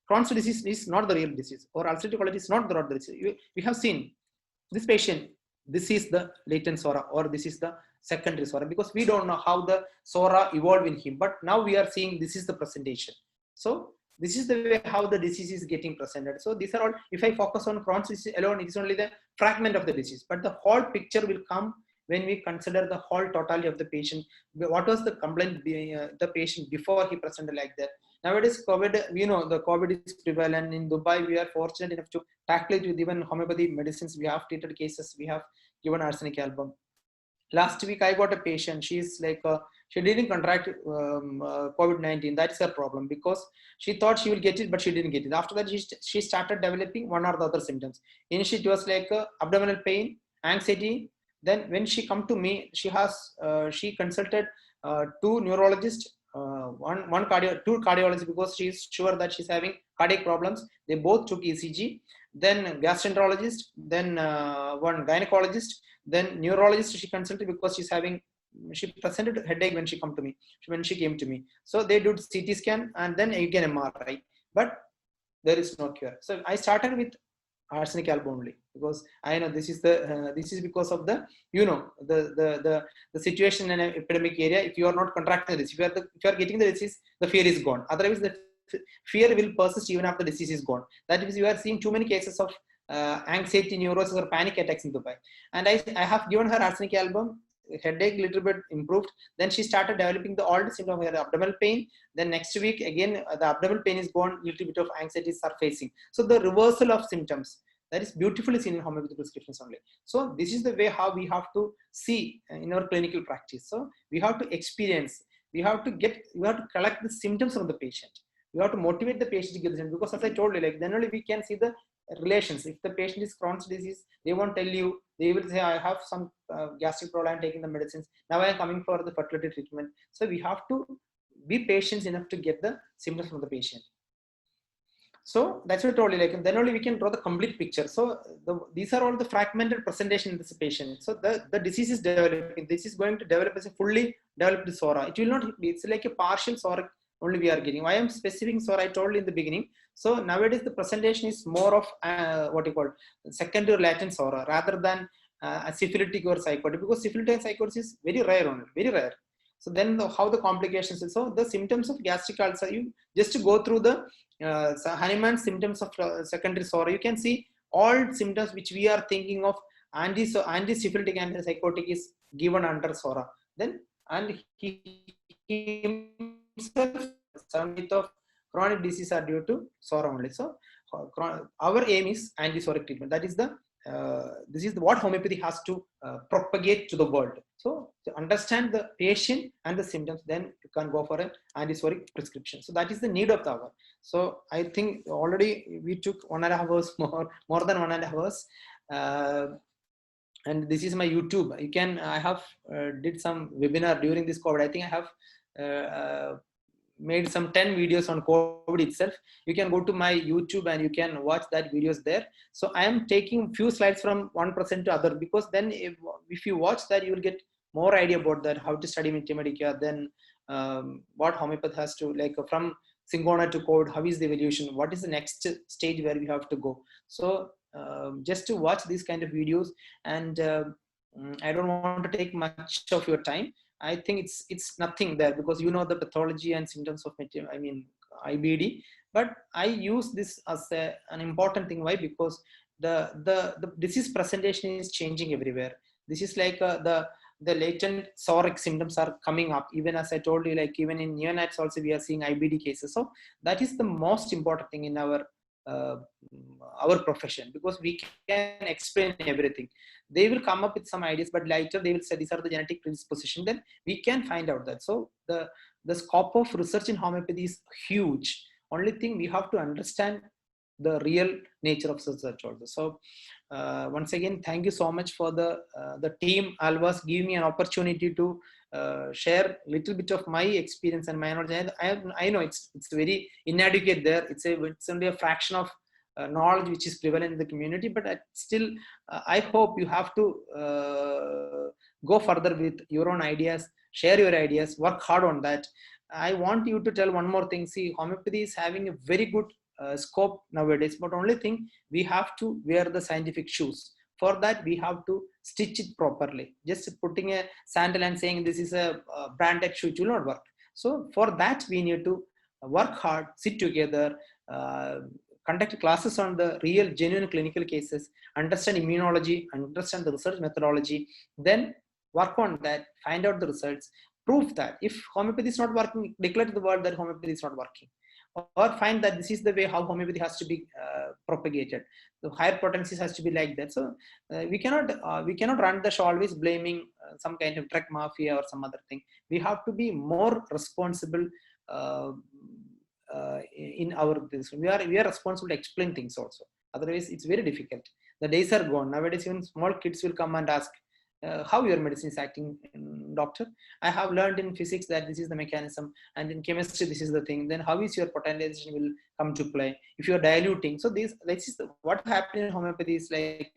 Crohn's disease is not the real disease, or ulcerative colitis is not the real disease. We have seen this patient, this is the latent sora, or this is the secondary sora, because we don't know how the sora evolved in him. But now we are seeing this is the presentation. So this is the way how the disease is getting presented. So these are all, if I focus on Crohn's disease alone, it is only the fragment of the disease, but the whole picture will come when we consider the whole totality of the patient. What was the complaint the patient before he presented like that? Nowadays, COVID, we know the COVID is prevalent. In Dubai, we are fortunate enough to tackle it with even homeopathy medicines. We have treated cases, we have given arsenic album. Last week, I got a patient. She's like, she didn't contract COVID-19. That's her problem, because she thought she will get it, but she didn't get it. After that, she started developing one or the other symptoms. Initially, it was like abdominal pain, anxiety. Then when she come to me, she consulted two neurologists, two cardiologists, because she's sure that she's having cardiac problems. They both took ECG. Then gastroenterologist, then one gynecologist, then neurologist she consulted, because she presented headache when she came to me. So they did CT scan and then again MRI, but there is no cure. So I started with arsenic album only, because I know this is because of the the situation in an epidemic area. If you are not contracting this, if you are getting the disease, the fear is gone. Otherwise, the fear will persist even after the disease is gone. That means you are seeing too many cases of anxiety, neurosis, or panic attacks in Dubai. And I have given her arsenic album. Headache little bit improved. Then she started developing the old symptom of abdominal pain. Then next week again the abdominal pain is gone. Little bit of anxiety is surfacing. So the reversal of symptoms, that is beautifully seen in homeopathy prescriptions only. So this is the way how we have to see in our clinical practice. So we have to experience. We have to collect the symptoms from the patient. We have to motivate the patient to get the symptoms, because as I told you, like then only we can see the relations. If the patient is Crohn's disease, they won't tell you. They will say, I have some gastric problem, I'm taking the medicines. Now I am coming for the fertility treatment. So we have to be patient enough to get the symptoms from the patient. So that's what I told you, like then only we can draw the complete picture. So these are all the fragmented presentation in this patient. So the disease is developing. This is going to develop as a fully developed sora. It will not be, it's like a partial sora only we are getting. Why I'm specifying sora, I told you in the beginning. So nowadays the presentation is more of what you call secondary latent sora rather than a syphilitic or psychotic, because syphilitic and psychosis is very rare only, very rare. So then how the complications is. So the symptoms of gastric ulcer, you just go through the Hahnemann's symptoms of secondary SORA. You can see all symptoms which we are thinking of anti-syphilitic, antipsychotic is given under SORA. Then, and he himself, 70% of chronic disease are due to SORA only. So our aim is anti-SORA treatment. That is the this is what homeopathy has to propagate to the world. So to understand the patient and the symptoms, then you can go for an anti-SORIC prescription. So that is the need of the hour. So I think already we took 1.5 hours more than 1.5 hours. And this is my YouTube. You can, I have did some webinar during this COVID. I think I have made some 10 videos on COVID itself. You can go to my YouTube and you can watch that videos there. So I am taking few slides from one person to other, because then if you watch that, you will get more idea about that, how to study Mycobacterium, then what homeopathy has to, like from Syngona to COVID, how is the evolution, what is the next stage where we have to go. So just to watch these kind of videos, and I don't want to take much of your time. I think it's nothing there, because you know the pathology and symptoms of IBD. But I use this as an important thing. Why? Because the disease presentation is changing everywhere. This is like the latent psoric symptoms are coming up. Even as I told you, like even in neonates also we are seeing IBD cases. So that is the most important thing in our profession, because we can explain everything. They will come up with some ideas, but later they will say these are the genetic predisposition. Then we can find out that. So the scope of research in homeopathy is huge. Only thing, we have to understand the real nature of research also. So once again, thank you so much for the team Alva's giving me an opportunity to share a little bit of my experience and my knowledge. I know it's very inadequate there. It's only a fraction of knowledge which is prevalent in the community, but still I hope you have to go further with your own ideas, share your ideas, work hard on that. I want you to tell one more thing. See, homeopathy is having a very good scope nowadays, but only thing, we have to wear the scientific shoes. For that, we have to stitch it properly. Just putting a sandal and saying this is a branded shoe, it will not work. So for that, we need to work hard, sit together, conduct classes on the real genuine clinical cases, understand immunology, understand the research methodology, then work on that, find out the results, prove that. If homeopathy is not working, declare to the world that homeopathy is not working, or find that this is the way how homeopathy has to be propagated. The higher potencies has to be like that. So we cannot run the show always blaming some kind of drug mafia or some other thing. We have to be more responsible in our this. We are responsible to explain things also. Otherwise, it's very difficult. The days are gone. Nowadays, even small kids will come and ask, how your medicine is acting, doctor. I have learned in physics that this is the mechanism, and in chemistry this is the thing. Then how is your potentialization will come to play if you are diluting? So this is what happened in homeopathy is like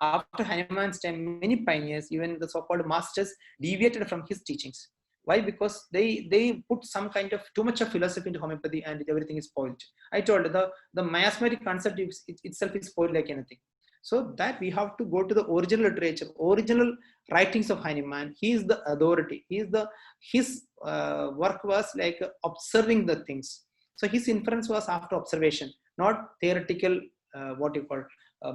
after Hahnemann's time, many pioneers, even the so-called masters, deviated from his teachings. Why? Because they put some kind of too much of philosophy into homeopathy, and everything is spoiled. I told you, the miasmatic concept itself is spoiled like anything. So that we have to go to the original literature, original writings of Hahnemann. He is the authority. His work was like observing the things. So his inference was after observation, not theoretical,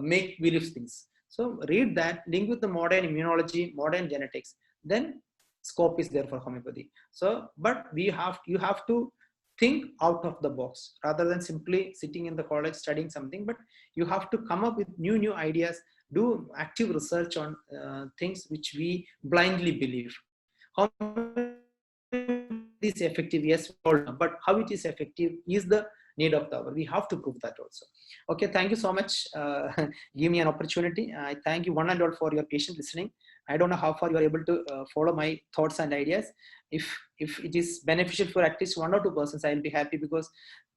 make believe things. So read that, link with the modern immunology, modern genetics, then scope is there for homeopathy. So, but you have to think out of the box rather than simply sitting in the college studying something, but you have to come up with new ideas, do active research on things which we blindly believe. How it is effective, yes, but how it is effective is the need of the hour. We have to prove that also. Okay, thank you so much. Give me an opportunity. I thank you one and all for your patient listening. I don't know how far you are able to follow my thoughts and ideas. If it is beneficial for at least 1 or 2 persons, I'll be happy, because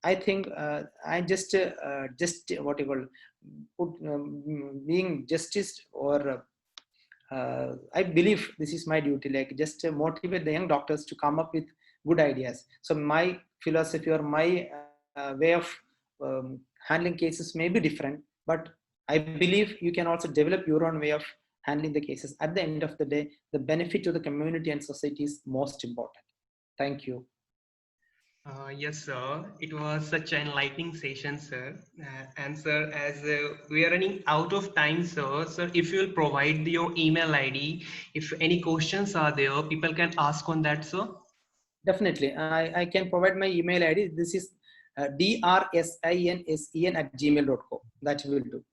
I think I just what you call being justice, or I believe this is my duty, like just motivate the young doctors to come up with good ideas. So my philosophy or my way of handling cases may be different, but I believe you can also develop your own way of handling the cases. At the end of the day, the benefit to the community and society is most important. Thank you. Yes, sir. It was such an enlightening session, sir. And sir, as we are running out of time, sir, if you will provide your email ID, if any questions are there, people can ask on that, sir. Definitely. I can provide my email ID. This is drsinsen@gmail.com. That will do.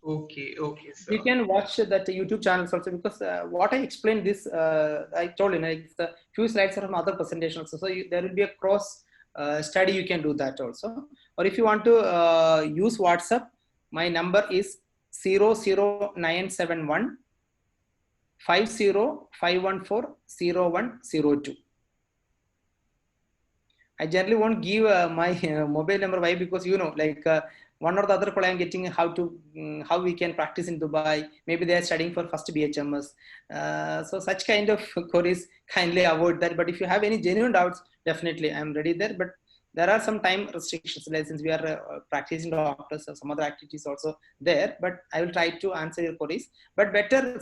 Okay, okay, sir. You can watch that YouTube channels also, because what I explained this, I told you, it's a few slides are from other presentations. So there will be a cross study. You can do that also. Or if you want to use WhatsApp, my number is 00971 50 I generally won't give my mobile number. Why? Because one or the other call I'm getting how we can practice in Dubai. Maybe they are studying for first BHMS. So such kind of queries, kindly avoid that. But if you have any genuine doubts, definitely I'm ready there. But there are some time restrictions, like since we are practicing doctors, or some other activities also there. But I will try to answer your queries. But better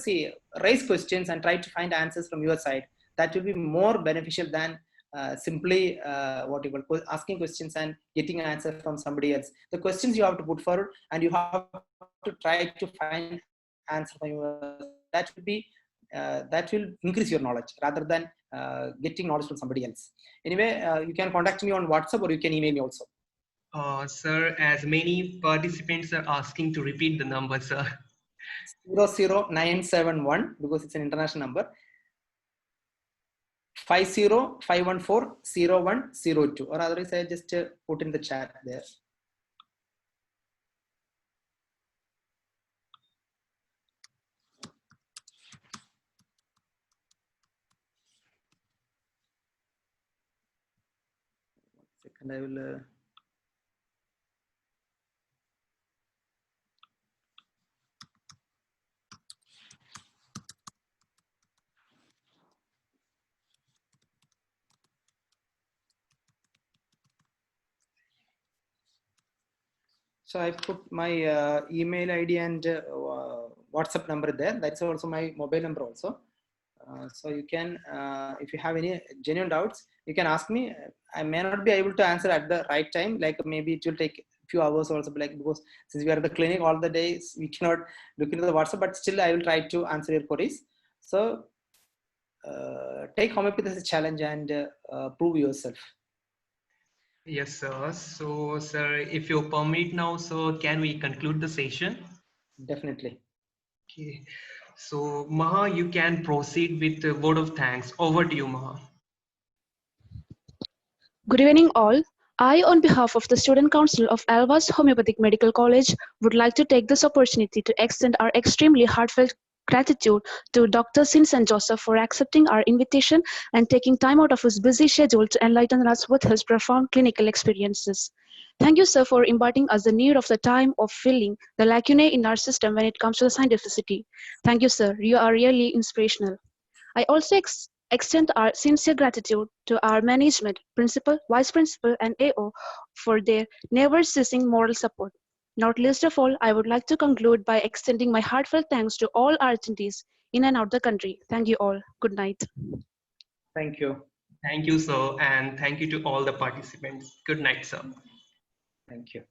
raise questions and try to find answers from your side. That will be more beneficial than simply asking questions and getting an answer from somebody else. The questions you have to put forward, and you have to try to find answer from yourself. That will increase your knowledge rather than getting knowledge from somebody else. Anyway, you can contact me on WhatsApp, or you can email me also. Sir, as many participants are asking to repeat the number, sir. 00971, because it's an international number. 50 514 0102, or otherwise I just put in the chat there. Second, I will. So I put my email ID and WhatsApp number there. That's also my mobile number also. So you can, if you have any genuine doubts, you can ask me. I may not be able to answer at the right time. Like maybe it will take a few hours also, because since we are at the clinic all the days, we cannot look into the WhatsApp. But still, I will try to answer your queries. So take homeopathy as a challenge and prove yourself. Yes, sir. So, sir, if you permit now, so can we conclude the session? Definitely. Okay. So, Maha, you can proceed with the word of thanks. Over to you, Maha. Good evening, all. I, on behalf of the Student Council of Alva's Homeopathic Medical College, would like to take this opportunity to extend our extremely heartfelt gratitude to Dr. Sinsen Joseph for accepting our invitation and taking time out of his busy schedule to enlighten us with his profound clinical experiences. Thank you, sir, for imparting us the need of the time of filling the lacunae in our system when it comes to the scientificity. Thank you, sir. You are really inspirational. I also extend our sincere gratitude to our management, principal, vice principal, and AO for their never-ceasing moral support. Not least of all, I would like to conclude by extending my heartfelt thanks to all our attendees in and out the country. Thank you all. Good night. Thank you. Thank you, sir, and thank you to all the participants. Good night, sir. Thank you.